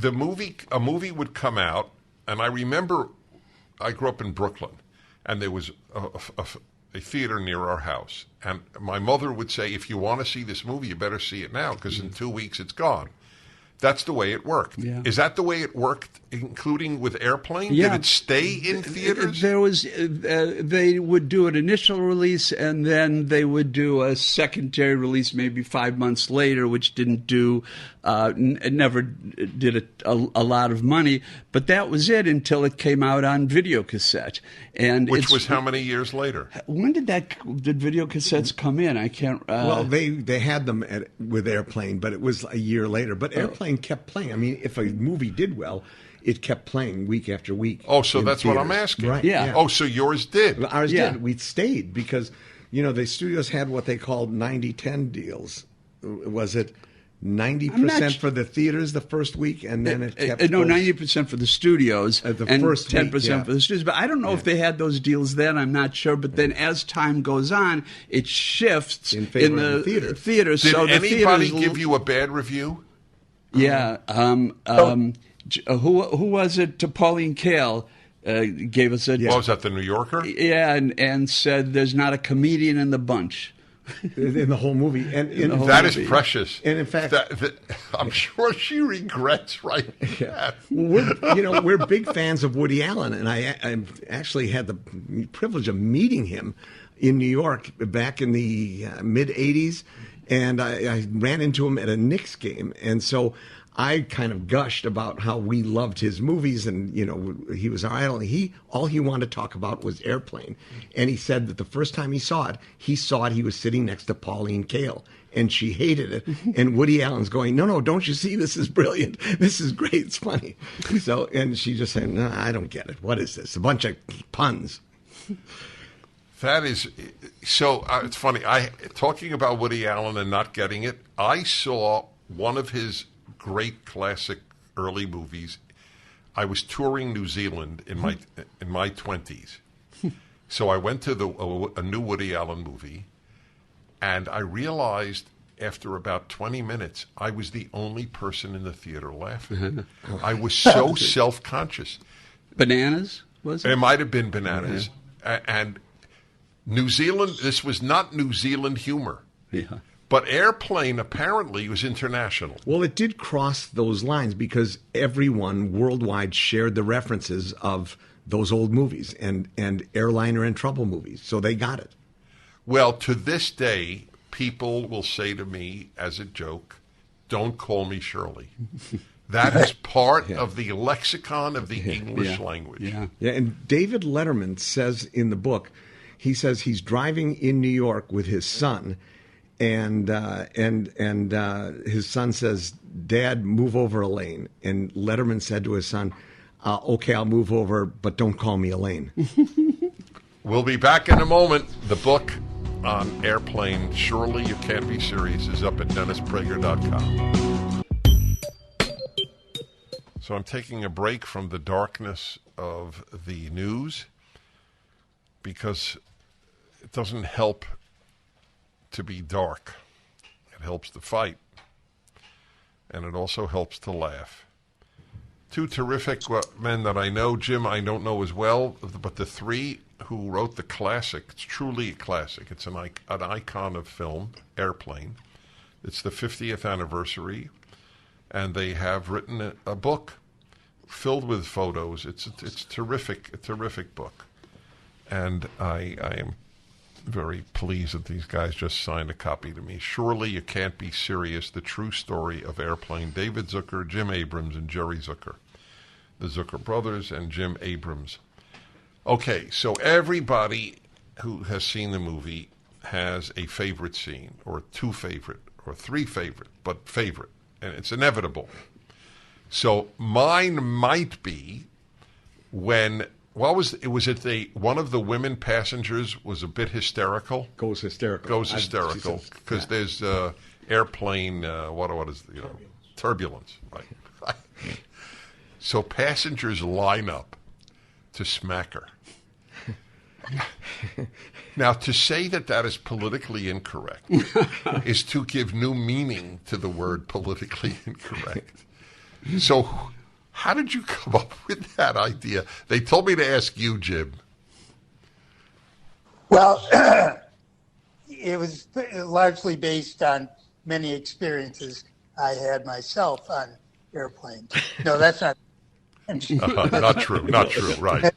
a movie would come out, and I remember I grew up in Brooklyn, and there was a theater near our house, and my mother would say, "If you want to see this movie, you better see it now because in 2 weeks it's gone." That's the way it worked.
Yeah.
Is that the way it worked, including with Airplane?
Yeah.
Did it stay in theaters?
There was they would do an initial release, and then they would do a secondary release maybe 5 months later, which didn't do it never did a lot of money. But that was it until it came out on video cassette. And
Which was how many years later?
When did video cassettes come in? I can't.
Well, they had them with Airplane, but it was a year later. But Airplane kept playing. I mean, if a movie did well, it kept playing week after week.
Oh, so
in
that's what I'm
theaters.
asking.
Right.
Yeah.
Oh, so yours did.
Ours
Yeah.
did. We stayed because, the studios had what they called 90-10 deals. was it 90% for the theaters the first week, and then it kept
90% for the studios
the
and
first
10%
week, yeah.
for the studios. But I don't know if they had those deals then. I'm not sure. But then as time goes on, it shifts
in favor of the
theaters.
Did
so the
anybody
theaters
give you a bad review?
Yeah. Who was it? Pauline Kael gave us a.
What was that, the New Yorker?
Yeah, and said there's not a comedian in the bunch.
In the whole movie, and
that is precious.
And in fact,
I'm sure she regrets writing that.
We're big fans of Woody Allen, and I actually had the privilege of meeting him in New York back in the mid '80s, and I ran into him at a Knicks game, and so I kind of gushed about how we loved his movies, and he was our idol. All he wanted to talk about was Airplane, and he said that the first time he saw it, he was sitting next to Pauline Kael, and she hated it. And Woody Allen's going, no, don't you see? This is brilliant. This is great. It's funny. So, and she just said, no, I don't get it. What is this? A bunch of puns.
That is so. It's funny. Talking about Woody Allen and not getting it. I saw one of his great classic early movies. I was touring New Zealand in my 20s, so I went to a new Woody Allen movie, and I realized after about 20 minutes I was the only person in the theater laughing. I was so self-conscious.
Bananas, was it?
It might have been Bananas, and New Zealand. This was not New Zealand humor.
Yeah.
But Airplane apparently was international.
Well, it did cross those lines because everyone worldwide shared the references of those old movies and Airliner and Trouble movies, so they got it.
Well, to this day, people will say to me as a joke, "Don't call me Shirley." That is part of the lexicon of the English language.
Yeah, and David Letterman says in the book, he says he's driving in New York with his son, and his son says, "Dad, move over a lane." And Letterman said to his son, "Okay, I'll move over, but don't call me Elaine."
We'll be back in a moment. The book on Airplane, Surely You Can't Be Serious, is up at DennisPrager.com. So I'm taking a break from the darkness of the news because it doesn't help to be dark. It helps to fight. And it also helps to laugh. Two terrific men that I know. Jim, I don't know as well, but the three who wrote the classic. It's truly a classic. It's an icon of film, Airplane. It's the 50th anniversary, and they have written a book filled with photos. It's terrific, a terrific book. And I am very pleased that these guys just signed a copy to me. Surely You Can't Be Serious, the true story of Airplane. David Zucker, Jim Abrahams, and Jerry Zucker. The Zucker brothers and Jim Abrahams. Okay, so everybody who has seen the movie has a favorite scene, or two favorite, or three favorite, but favorite. And it's inevitable. So mine might be when... Was it one of the women passengers was a bit hysterical?
Goes hysterical
because there's airplane. What is turbulence? Right. So passengers line up to smack her. Now, to say that is politically incorrect is to give new meaning to the word politically incorrect. So. How did you come up with that idea? They told me to ask you, Jim.
Well, it was largely based on many experiences I had myself on airplanes. No, that's not.
Not true. Right.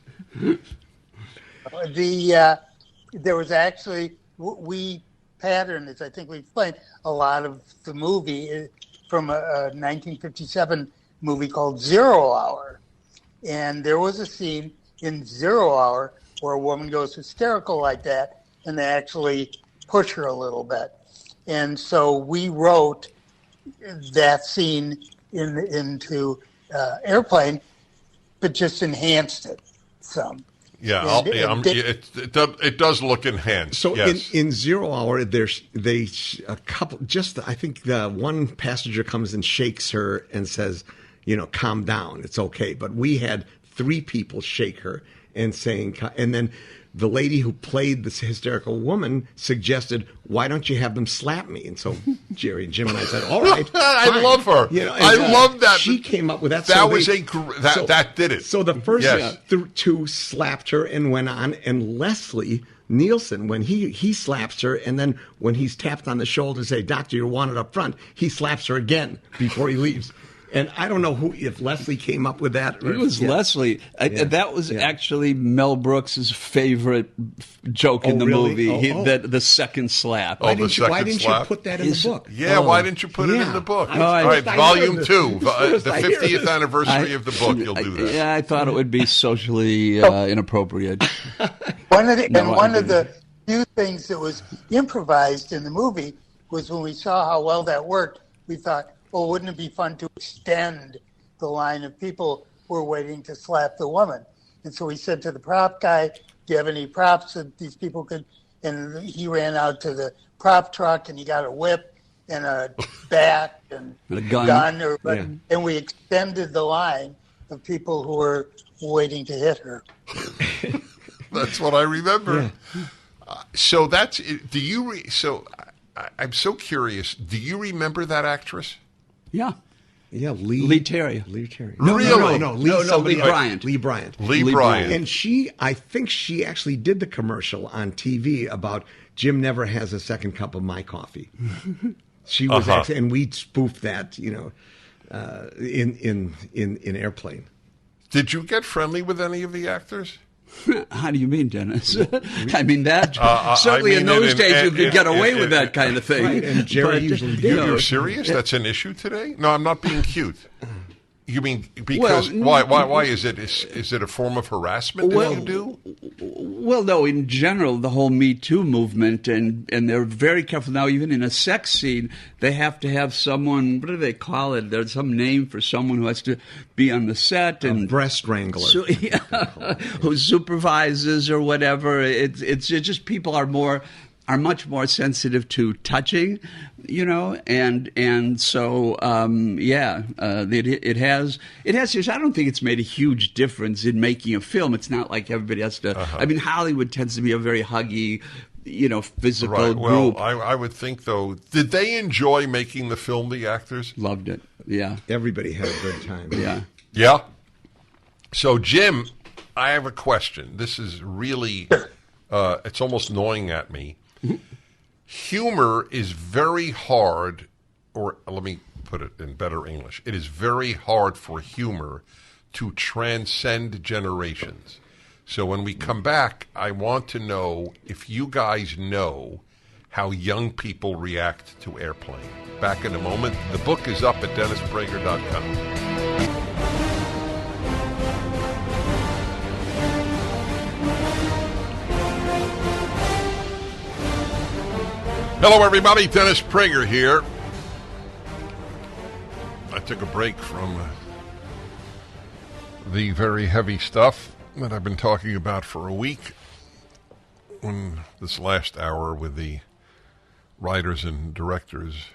There was actually we patterned, as I think we explained, a lot of the movie from a 1957. Movie called 0 Hour, and there was a scene in 0 Hour where a woman goes hysterical like that, and they actually push her a little bit, and so we wrote that scene into Airplane, but just enhanced it some.
Yeah,
And
it does look enhanced.
So
yes.
in 0 hour, a couple. I think the one passenger comes and shakes her and says, calm down, it's okay. But we had 3 people shake her and saying, and then the lady who played this hysterical woman suggested, why don't you have them slap me? And so Jerry and Jim and I said, all right.
I
fine.
love her. I love that.
She came up with that.
That did it.
So the first
Yes.
2 slapped her and went on, and Leslie Nielsen, when he slaps her, and then when he's tapped on the shoulder to say, doctor, you're wanted up front, he slaps her again before he leaves. And I don't know if Leslie came up with that.
It was Leslie. That was actually Mel Brooks' favorite joke in the movie. The second slap.
Why didn't you put that in the book?
Yeah, why didn't you put it in the book? All right, volume 2, the 50th anniversary of the book. You'll do that.
Yeah, I thought it would be socially inappropriate.
One of the few things that was improvised in the movie was when we saw how well that worked, we thought, well, wouldn't it be fun to extend the line of people who were waiting to slap the woman? And so we said to the prop guy, do you have any props that these people could? And he ran out to the prop truck and he got a whip and a bat and
a gun.
And we extended the line of people who were waiting to hit her.
That's what I remember.
Yeah.
So that's I'm so curious. Do you remember that actress?
Yeah.
Yeah,
Lee Terry.
Lee Terry.
No,
Lee Bryant.
Lee Bryant.
Lee Bryant.
And I think she actually did the commercial on TV about Jim never has a second cup of my coffee. She was actually, and we spoofed that, in Airplane.
Did you get friendly with any of the actors?
How do you mean, Dennis? I mean that certainly in those days you could get away with that kind of thing.
Right, and Jerry usually did.
You're serious? That's an issue today? No, I'm not being cute. You mean because why is it? Is it a form of harassment that you do?
Well, no. In general, the whole Me Too movement, and they're very careful now. Even in a sex scene, they have to have someone. What do they call it? There's some name for someone who has to be on the set and
breast wrangler,
who supervises or whatever. It's just people are much more sensitive to touching, and so it has. I don't think it's made a huge difference in making a film. It's not like everybody has to. I mean, Hollywood tends to be a very huggy, physical group.
Well, I would think though. Did they enjoy making the film? The actors
loved it. Yeah,
everybody had a good time.
Yeah.
Yeah. So Jim, I have a question. This is really, it's almost gnawing at me. Humor is very hard, or let me put it in better English. It is very hard for humor to transcend generations. So when we come back, I want to know if you guys know how young people react to Airplane. Back in a moment. The book is up at DennisPrager.com. Hello, everybody. Dennis Prager here. I took a break from the very heavy stuff that I've been talking about for a week in this last hour with the writers and directors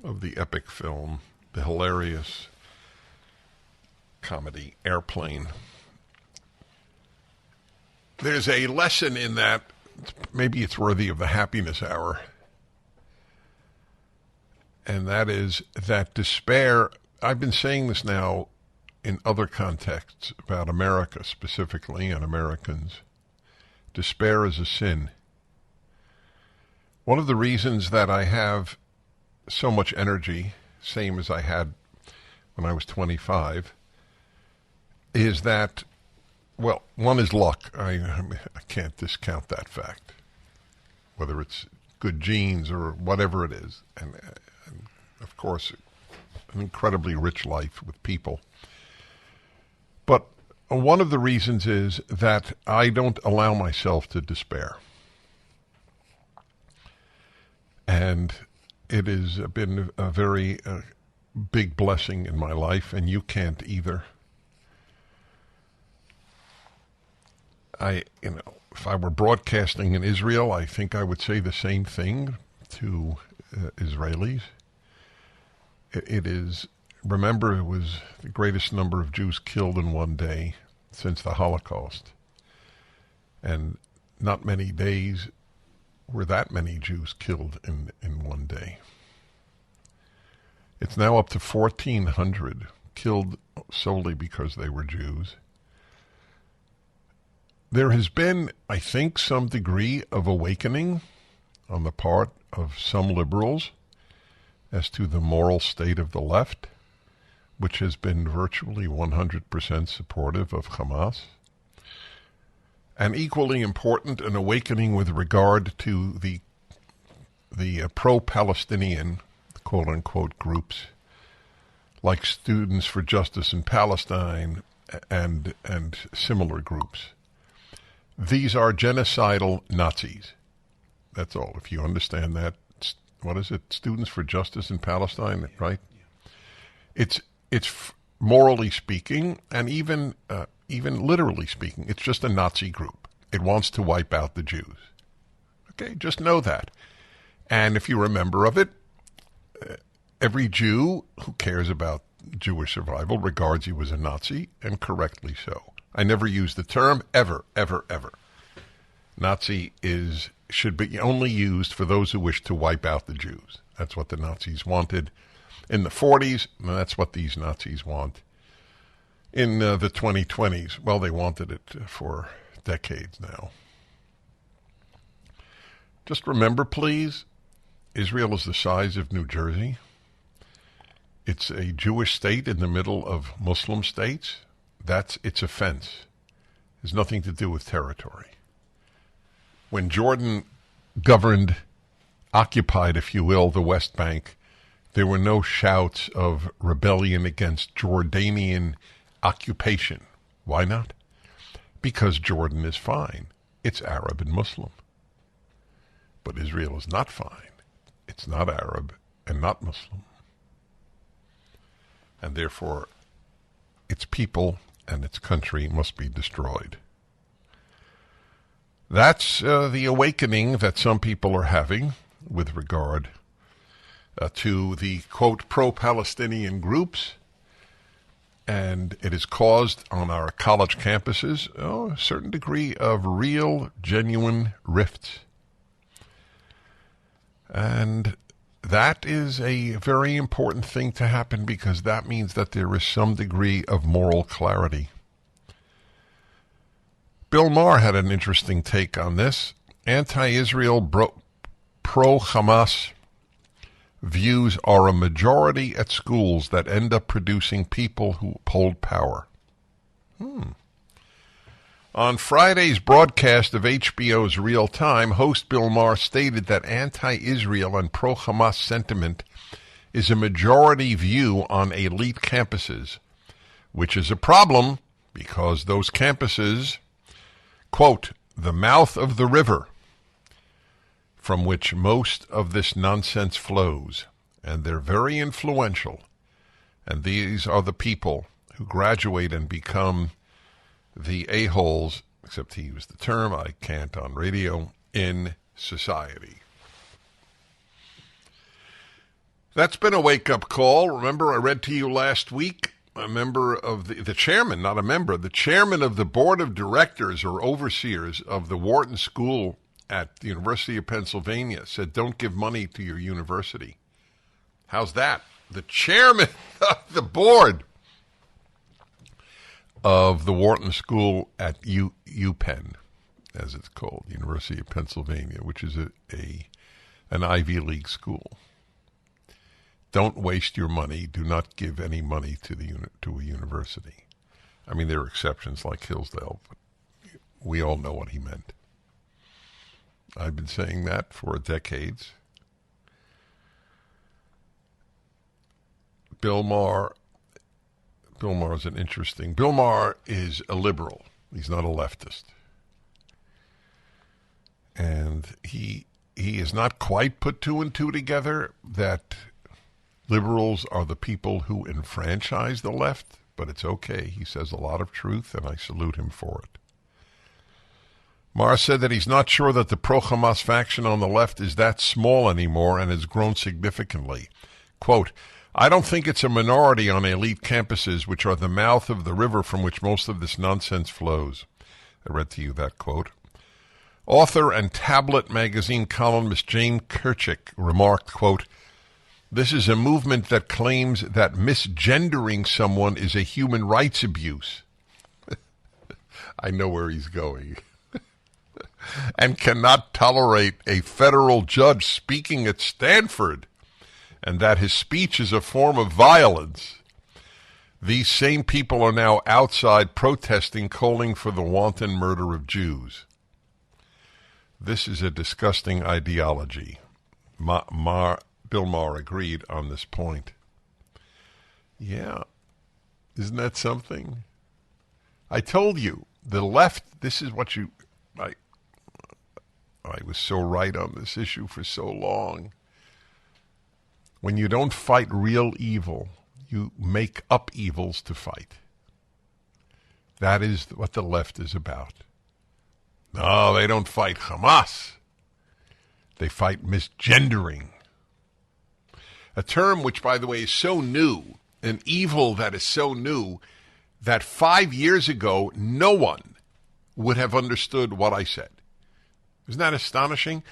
of the epic film, the hilarious comedy Airplane. There's a lesson in that. Maybe it's worthy of the happiness hour. And that is that despair, I've been saying this now in other contexts about America specifically and Americans. Despair is a sin. One of the reasons that I have so much energy, same as I had when I was 25, is that, well, one is luck. I can't discount that fact, whether it's good genes or whatever it is. And of course, an incredibly rich life with people. But one of the reasons is that I don't allow myself to despair. And it has been a very big blessing in my life, and you can't either. if I were broadcasting in Israel, I think I would say the same thing to Israelis. It is, remember, it was the greatest number of Jews killed in one day since the Holocaust. And not many days were that many Jews killed in one day. It's now up to 1,400 killed solely because they were Jews. There has been, I think, some degree of awakening on the part of some liberals as to the moral state of the left, which has been virtually 100% supportive of Hamas. And equally important, an awakening with regard to the pro-Palestinian, quote-unquote, groups, like Students for Justice in Palestine and similar groups. These are genocidal Nazis. That's all. If you understand that, what is it? Students for Justice in Palestine, right? It's morally speaking, and even literally speaking, it's just a Nazi group. It wants to wipe out the Jews. Okay, just know that. And if you're a member of it, every Jew who cares about Jewish survival regards you as a Nazi, and correctly so. I never use the term ever, ever, ever. Nazi should be only used for those who wish to wipe out the Jews. That's what the Nazis wanted in the 40s, and that's what these Nazis want in the 2020s. Well, they wanted it for decades now. Just remember, please, Israel is the size of New Jersey. It's a Jewish state in the middle of Muslim states. That's its offense. It has nothing to do with territory. When Jordan occupied, if you will, the West Bank, there were no shouts of rebellion against Jordanian occupation. Why not? Because Jordan is fine. It's Arab and Muslim. But Israel is not fine. It's not Arab and not Muslim. And therefore, its people and its country must be destroyed. That's the awakening that some people are having with regard to the, quote, pro-Palestinian groups. And it has caused on our college campuses a certain degree of real, genuine rifts. And that is a very important thing to happen, because that means that there is some degree of moral clarity. Bill Maher had an interesting take on this. Anti-Israel, pro-Hamas views are a majority at schools that end up producing people who hold power. On Friday's broadcast of HBO's Real Time, host Bill Maher stated that anti-Israel and pro-Hamas sentiment is a majority view on elite campuses, which is a problem because those campuses, quote, the mouth of the river from which most of this nonsense flows, and they're very influential, and these are the people who graduate and become the a-holes, except he used the term, I can't on radio, in society. That's been a wake-up call. Remember, I read to you last week, a member of the chairman, not a member, the chairman of the board of directors or overseers of the Wharton School at the University of Pennsylvania said, don't give money to your university. How's that? The chairman of the board of the Wharton School at UPenn, as it's called, University of Pennsylvania, which is an Ivy League school. Don't waste your money. Do not give any money to a university. I mean, there are exceptions like Hillsdale, but we all know what he meant. I've been saying that for decades. Bill Maher is an interesting... Bill Maher is a liberal. He's not a leftist. And he is not quite put two and two together that liberals are the people who enfranchise the left, but it's okay. He says a lot of truth, and I salute him for it. Maher said that he's not sure that the pro-Hamas faction on the left is that small anymore and has grown significantly. Quote, I don't think it's a minority on elite campuses, which are the mouth of the river from which most of this nonsense flows. I read to you that quote. Author and Tablet magazine columnist Jane Kirchick remarked, quote, this is a movement that claims that misgendering someone is a human rights abuse. I know where he's going. And cannot tolerate a federal judge speaking at Stanford, and that his speech is a form of violence. These same people are now outside protesting, calling for the wanton murder of Jews. This is a disgusting ideology. Bill Maher agreed on this point. Yeah, isn't that something? I told you, the left, this is what you... I was so right on this issue for so long. When you don't fight real evil, you make up evils to fight. That is what the left is about. No, they don't fight Hamas. They fight misgendering. A term which, by the way, is so new, an evil that is so new, that 5 years ago, no one would have understood what I said. Isn't that astonishing?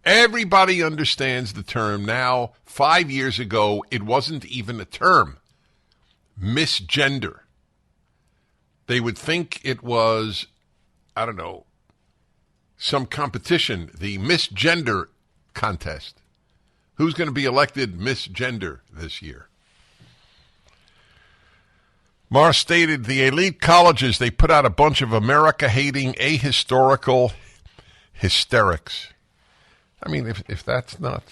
Everybody understands the term now. 5 years ago, it wasn't even a term. Misgender. They would think it was, I don't know, some competition, the misgender contest. Who's going to be elected misgender this year? Maher stated the elite colleges, they put out a bunch of America-hating, ahistorical hysterics. I mean, if that's not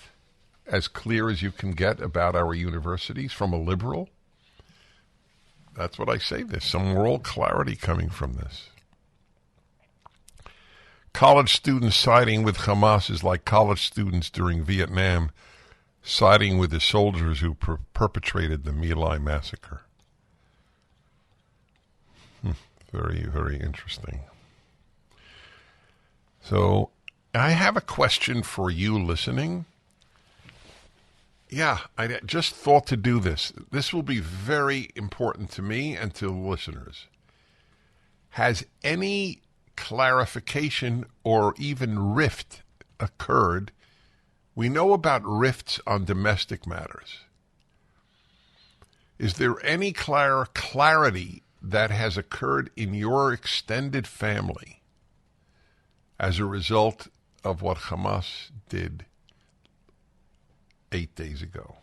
as clear as you can get about our universities from a liberal, that's what I say. There's some moral clarity coming from this. College students siding with Hamas is like college students during Vietnam siding with the soldiers who perpetrated the My Lai massacre. Very, very interesting. So I have a question for you listening. Yeah, I just thought to do this. This will be very important to me and to listeners. Has any clarification or even rift occurred? We know about rifts on domestic matters. Is there any clarity that has occurred in your extended family as a result of what Hamas did 8 days ago?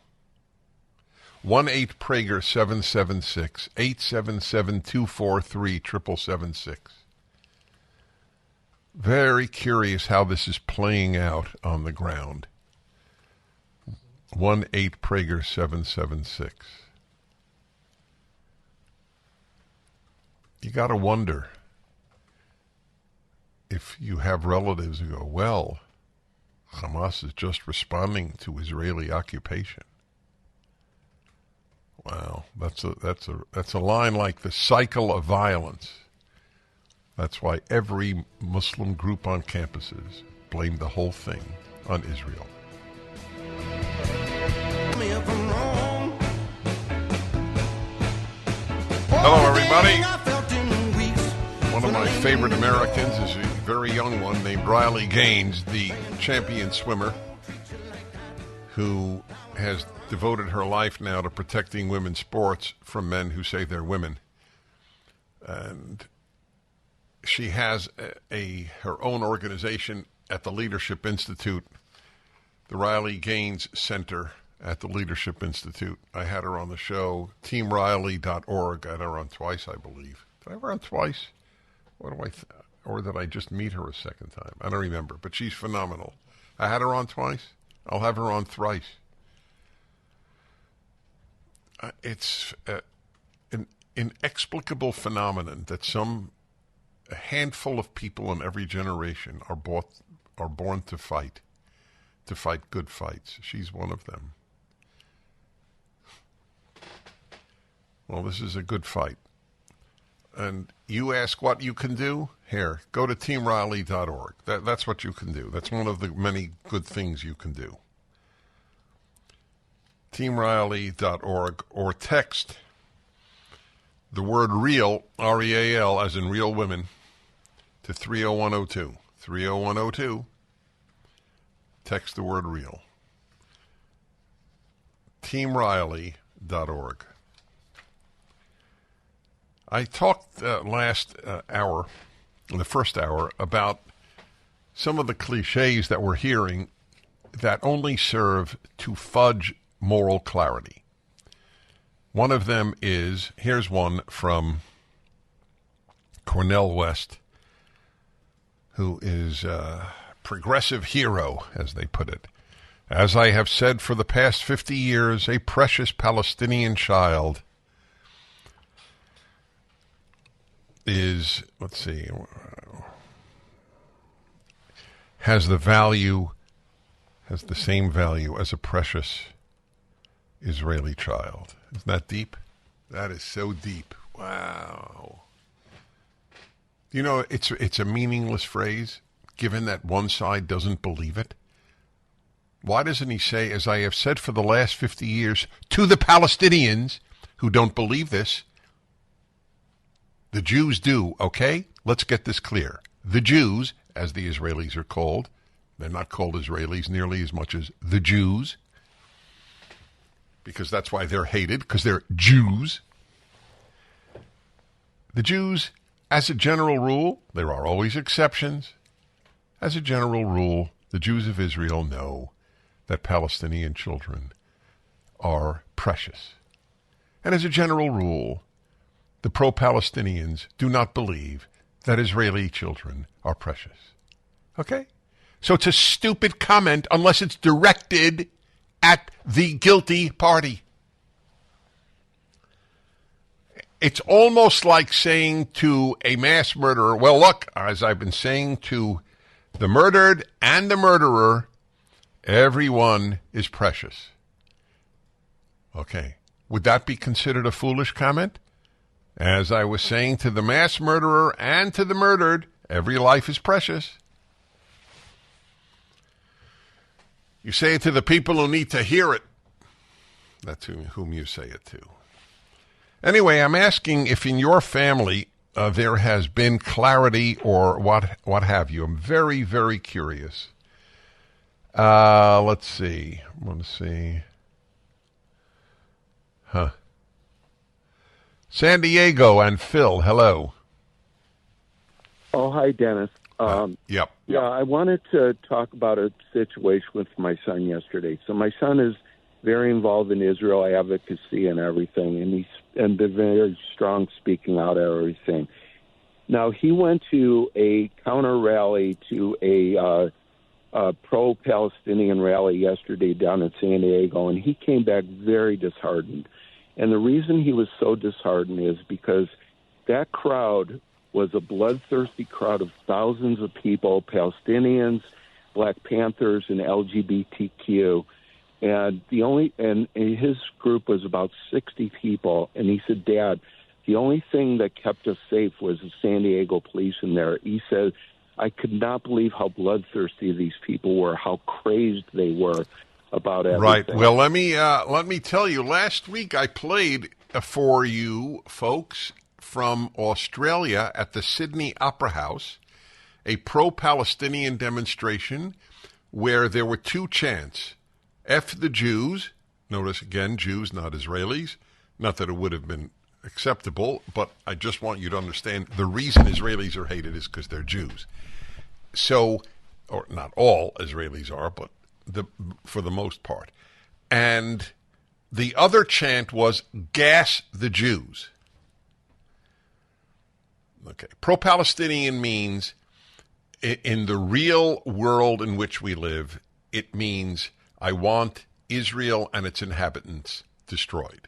1-8-PRAGER 776 877-243-7776. Very curious how this is playing out on the ground. 1-8-PRAGER 776. You got to wonder if you have relatives who go, well, Hamas is just responding to Israeli occupation. Wow, that's a line like the cycle of violence. That's why every Muslim group on campuses blamed the whole thing on Israel. Hello, everybody. One of my favorite Americans is a very young one named Aryeh Leifert, the champion swimmer, who has devoted her life now to protecting women's sports from men who say they're women. And she has her own organization at the Leadership Institute, the Aryeh Leifert Center at the Leadership Institute. I had her on the show, teamriley.org. I had her on twice, I believe. Did I have her on twice? Or did I just meet her a second time? I don't remember, but she's phenomenal. I had her on twice. I'll have her on thrice. It's an inexplicable phenomenon that a handful of people in every generation are born to fight good fights. She's one of them. Well, this is a good fight. And you ask what you can do? Here, go to teamriley.org. That's what you can do. That's one of the many good things you can do. teamriley.org, or text the word real, R-E-A-L, as in real women, to 30102. 30102. Text the word real. teamriley.org. I talked last hour, in the first hour, about some of the cliches that we're hearing that only serve to fudge moral clarity. One of them is, here's one from Cornel West, who is a progressive hero, as they put it. As I have said for the past 50 years, a precious Palestinian child is, let's see, has the same value as a precious Israeli child. Isn't that deep? That is so deep. Wow. You know, it's a meaningless phrase, given that one side doesn't believe it. Why doesn't he say, as I have said for the last 50 years, to the Palestinians who don't believe this? The Jews do, okay? Let's get this clear. The Jews, as the Israelis are called, they're not called Israelis nearly as much as the Jews, because that's why they're hated, because they're Jews. The Jews, as a general rule, there are always exceptions. As a general rule, the Jews of Israel know that Palestinian children are precious. And as a general rule, the pro-Palestinians do not believe that Israeli children are precious. Okay? So it's a stupid comment unless it's directed at the guilty party. It's almost like saying to a mass murderer, well, look, as I've been saying to the murdered and the murderer, everyone is precious. Okay. Would that be considered a foolish comment? As I was saying to the mass murderer and to the murdered, every life is precious. You say it to the people who need to hear it. That's whom you say it to. Anyway, I'm asking if in your family there has been clarity or what have you. I'm very, very curious. Let's see. I want to see. San Diego and Phil, hello.
Oh, hi, Dennis.
Yep.
Yeah, I wanted to talk about a situation with my son yesterday. So my son is very involved in Israel advocacy and everything, and been very strong speaking out at everything. Now, he went to a counter rally to a pro-Palestinian rally yesterday down in San Diego, and he came back very disheartened. And the reason he was so disheartened is because that crowd was a bloodthirsty crowd of thousands of people, Palestinians, Black Panthers, and LGBTQ. And his group was about 60 people. And he said, Dad, the only thing that kept us safe was the San Diego police in there. He said, I could not believe how bloodthirsty these people were, how crazed they were about everything.
Right. Well, let me tell you, last week I played for you folks from Australia at the Sydney Opera House, a pro-Palestinian demonstration where there were two chants. F the Jews. Notice again, Jews, not Israelis. Not that it would have been acceptable, but I just want you to understand the reason Israelis are hated is because they're Jews. So, or not all Israelis are, but for the most part. And the other chant was gas the Jews. Okay. Pro-Palestinian means, in the real world in which we live, it means I want Israel and its inhabitants destroyed.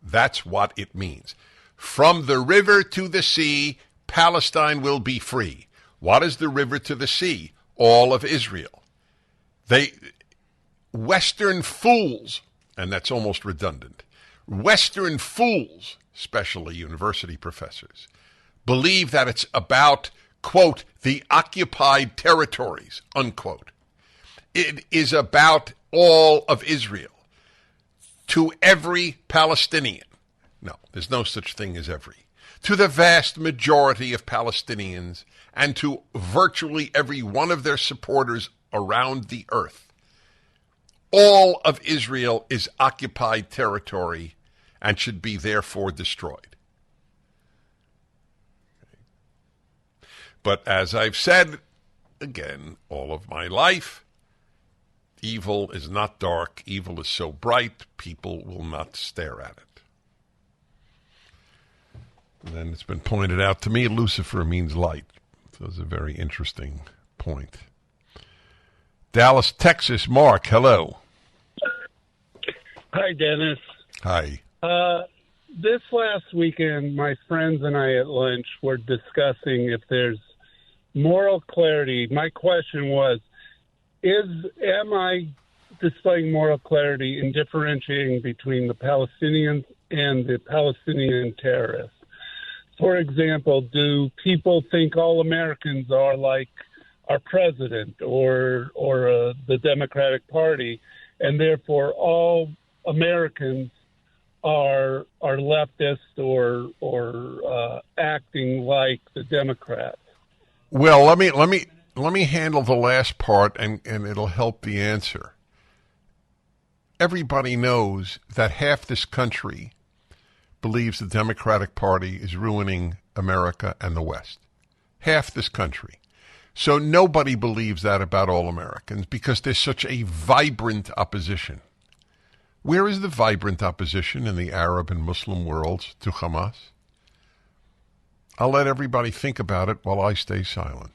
That's what it means. From the river to the sea, Palestine will be free. What is the river to the sea? All of Israel. Western fools, and that's almost redundant, Western fools, especially university professors, believe that it's about quote, the occupied territories, unquote. It is about all of Israel. To every Palestinian. No, there's no such thing as every. To the vast majority of Palestinians and to virtually every one of their supporters around the earth. All of Israel is occupied territory and should be therefore destroyed. But as I've said, again, all of my life, evil is not dark. Evil is so bright, people will not stare at it. And then it's been pointed out to me, Lucifer means light. So it's a very interesting point. Dallas, Texas, Mark, hello.
Hi, Dennis.
Hi.
This last weekend, my friends and I at lunch were discussing if there's moral clarity. My question was, am I displaying moral clarity in differentiating between the Palestinians and the Palestinian terrorists? For example, do people think all Americans are like our president or the Democratic Party, and therefore all Americans are leftist or acting like the Democrats?
Well, let me handle the last part, and it'll help the answer. Everybody knows that half this country believes the Democratic Party is ruining America and the West. Half this country. So nobody believes that about all Americans because there's such a vibrant opposition. Where is the vibrant opposition in the Arab and Muslim worlds to Hamas? I'll let everybody think about it while I stay silent.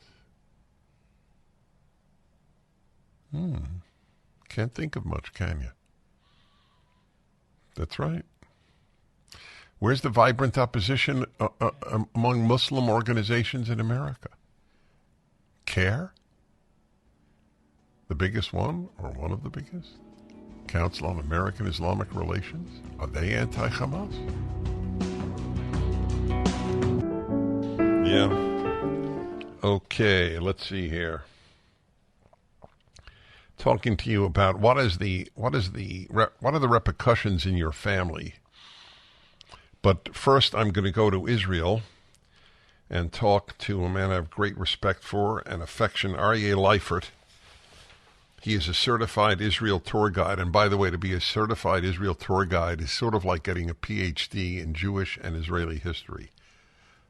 Can't think of much, can you? That's right. Where's the vibrant opposition among Muslim organizations in America? CARE? The biggest one, or one of the biggest? Council on American Islamic Relations? Are they anti-Hamas? Yeah. Okay, let's see here. Talking to you about what are the repercussions in your family. But first, I'm going to go to Israel and talk to a man I have great respect for and affection, Aryeh Leifert. He is a certified Israel tour guide. And by the way, to be a certified Israel tour guide is sort of like getting a PhD in Jewish and Israeli history.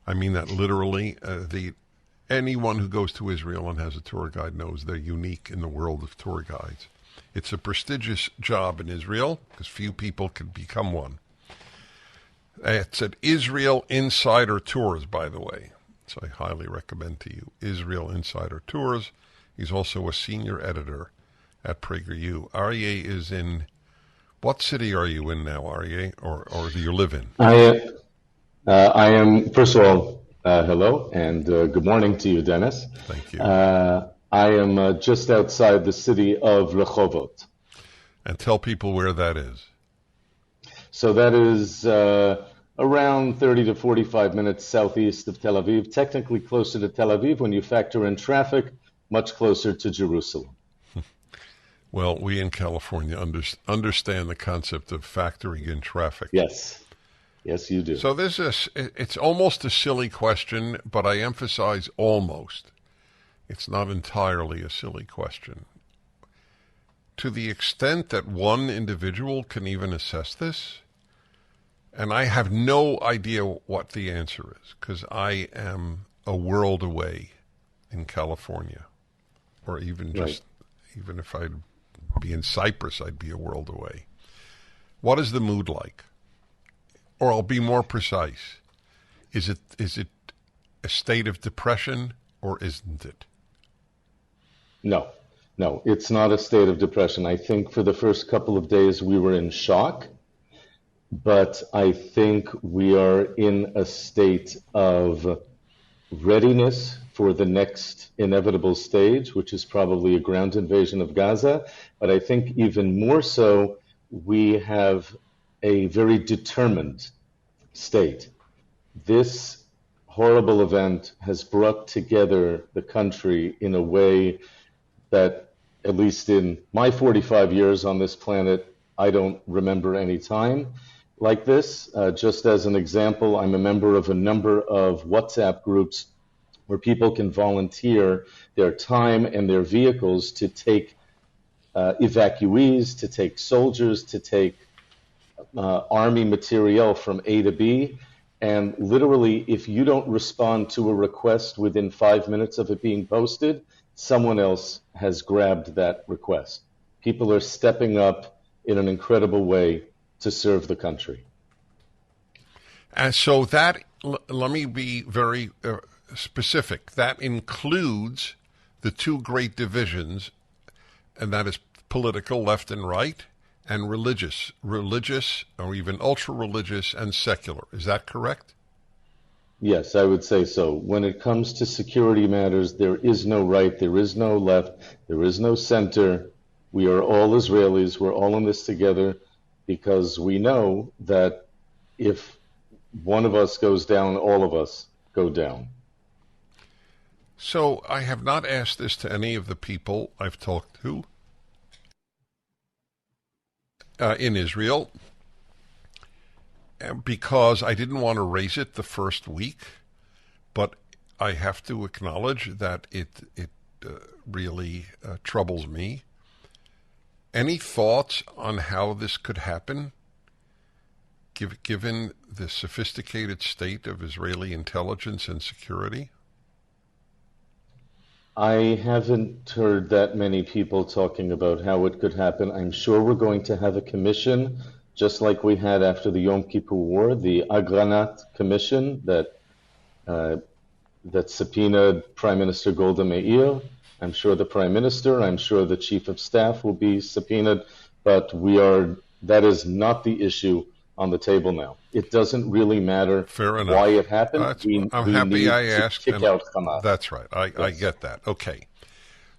I mean that literally. Anyone who goes to Israel and has a tour guide knows they're unique in the world of tour guides. It's a prestigious job in Israel because few people can become one. It's at Israel Insider Tours, by the way. So I highly recommend to you Israel Insider Tours. He's also a senior editor at PragerU. Aryeh is in, what city are you in now, Aryeh, or do you live in?
I am, first of all, hello, and good morning to you, Dennis.
Thank you.
I am just outside the city of Rehovot.
And tell people where that is.
So that is around 30 to 45 minutes southeast of Tel Aviv, technically closer to Tel Aviv when you factor in traffic, much closer to Jerusalem.
Well, we in California understand the concept of factoring in traffic.
Yes. Yes, you do.
So it's almost a silly question, but I emphasize almost. It's not entirely a silly question. To the extent that one individual can even assess this, and I have no idea what the answer is, because I am a world away in California, or even even if I'd be in Cyprus, I'd be a world away. What is the mood like? Or I'll be more precise. Is it a state of depression or isn't it?
No, it's not a state of depression. I think for the first couple of days we were in shock, but I think we are in a state of readiness for the next inevitable stage, which is probably a ground invasion of Gaza. But I think even more so, we have a very determined state. This horrible event has brought together the country in a way that, at least in my 45 years on this planet, I don't remember any time like this. Just as an example, I'm a member of a number of WhatsApp groups where people can volunteer their time and their vehicles to take evacuees, to take soldiers, to take army material from A to B. And literally, if you don't respond to a request within 5 minutes of it being posted, someone else has grabbed that request. People are stepping up in an incredible way to serve the country.
And so that, let me be very specific, that includes the two great divisions, and that is political, left and right, and religious, or even ultra-religious and secular. Is that correct?
Yes, I would say so. When it comes to security matters, there is no right, there is no left, there is no center. We are all Israelis. We're all in this together because we know that if one of us goes down, all of us go down.
So I have not asked this to any of the people I've talked to in Israel because I didn't want to raise it the first week, but I have to acknowledge that it really troubles me. Any thoughts on how this could happen, given the sophisticated state of Israeli intelligence and security?
I haven't heard that many people talking about how it could happen. I'm sure we're going to have a commission, just like we had after the Yom Kippur War, the Agranat Commission that subpoenaed Prime Minister Golda Meir. I'm sure the Prime Minister, I'm sure the Chief of Staff will be subpoenaed, but that is not the issue on the table now. It doesn't really matter why it happened.
I'm happy I asked.
Kick out Hamas.
That's right. I get that. Okay.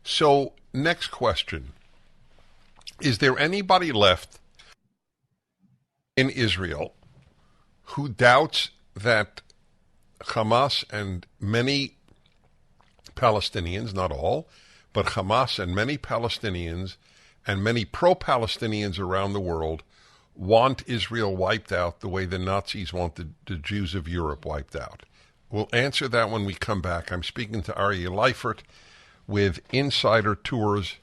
So, next question. Is there anybody left in Israel who doubts that Hamas and many Palestinians, not all, but Hamas and many Palestinians and many pro-Palestinians around the world want Israel wiped out the way the Nazis want the Jews of Europe wiped out? We'll answer that when we come back. I'm speaking to Aryeh Leifert with Insider Tours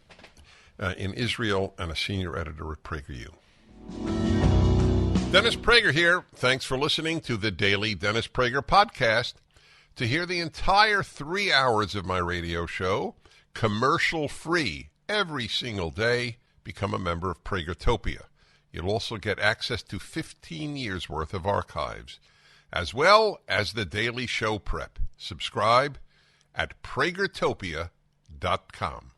in Israel and a senior editor at PragerU. Dennis Prager here. Thanks for listening to the Daily Dennis Prager Podcast. To hear the entire 3 hours of my radio show, commercial-free, every single day, become a member of Pragertopia. You'll also get access to 15 years' worth of archives, as well as the daily show prep. Subscribe at pragertopia.com.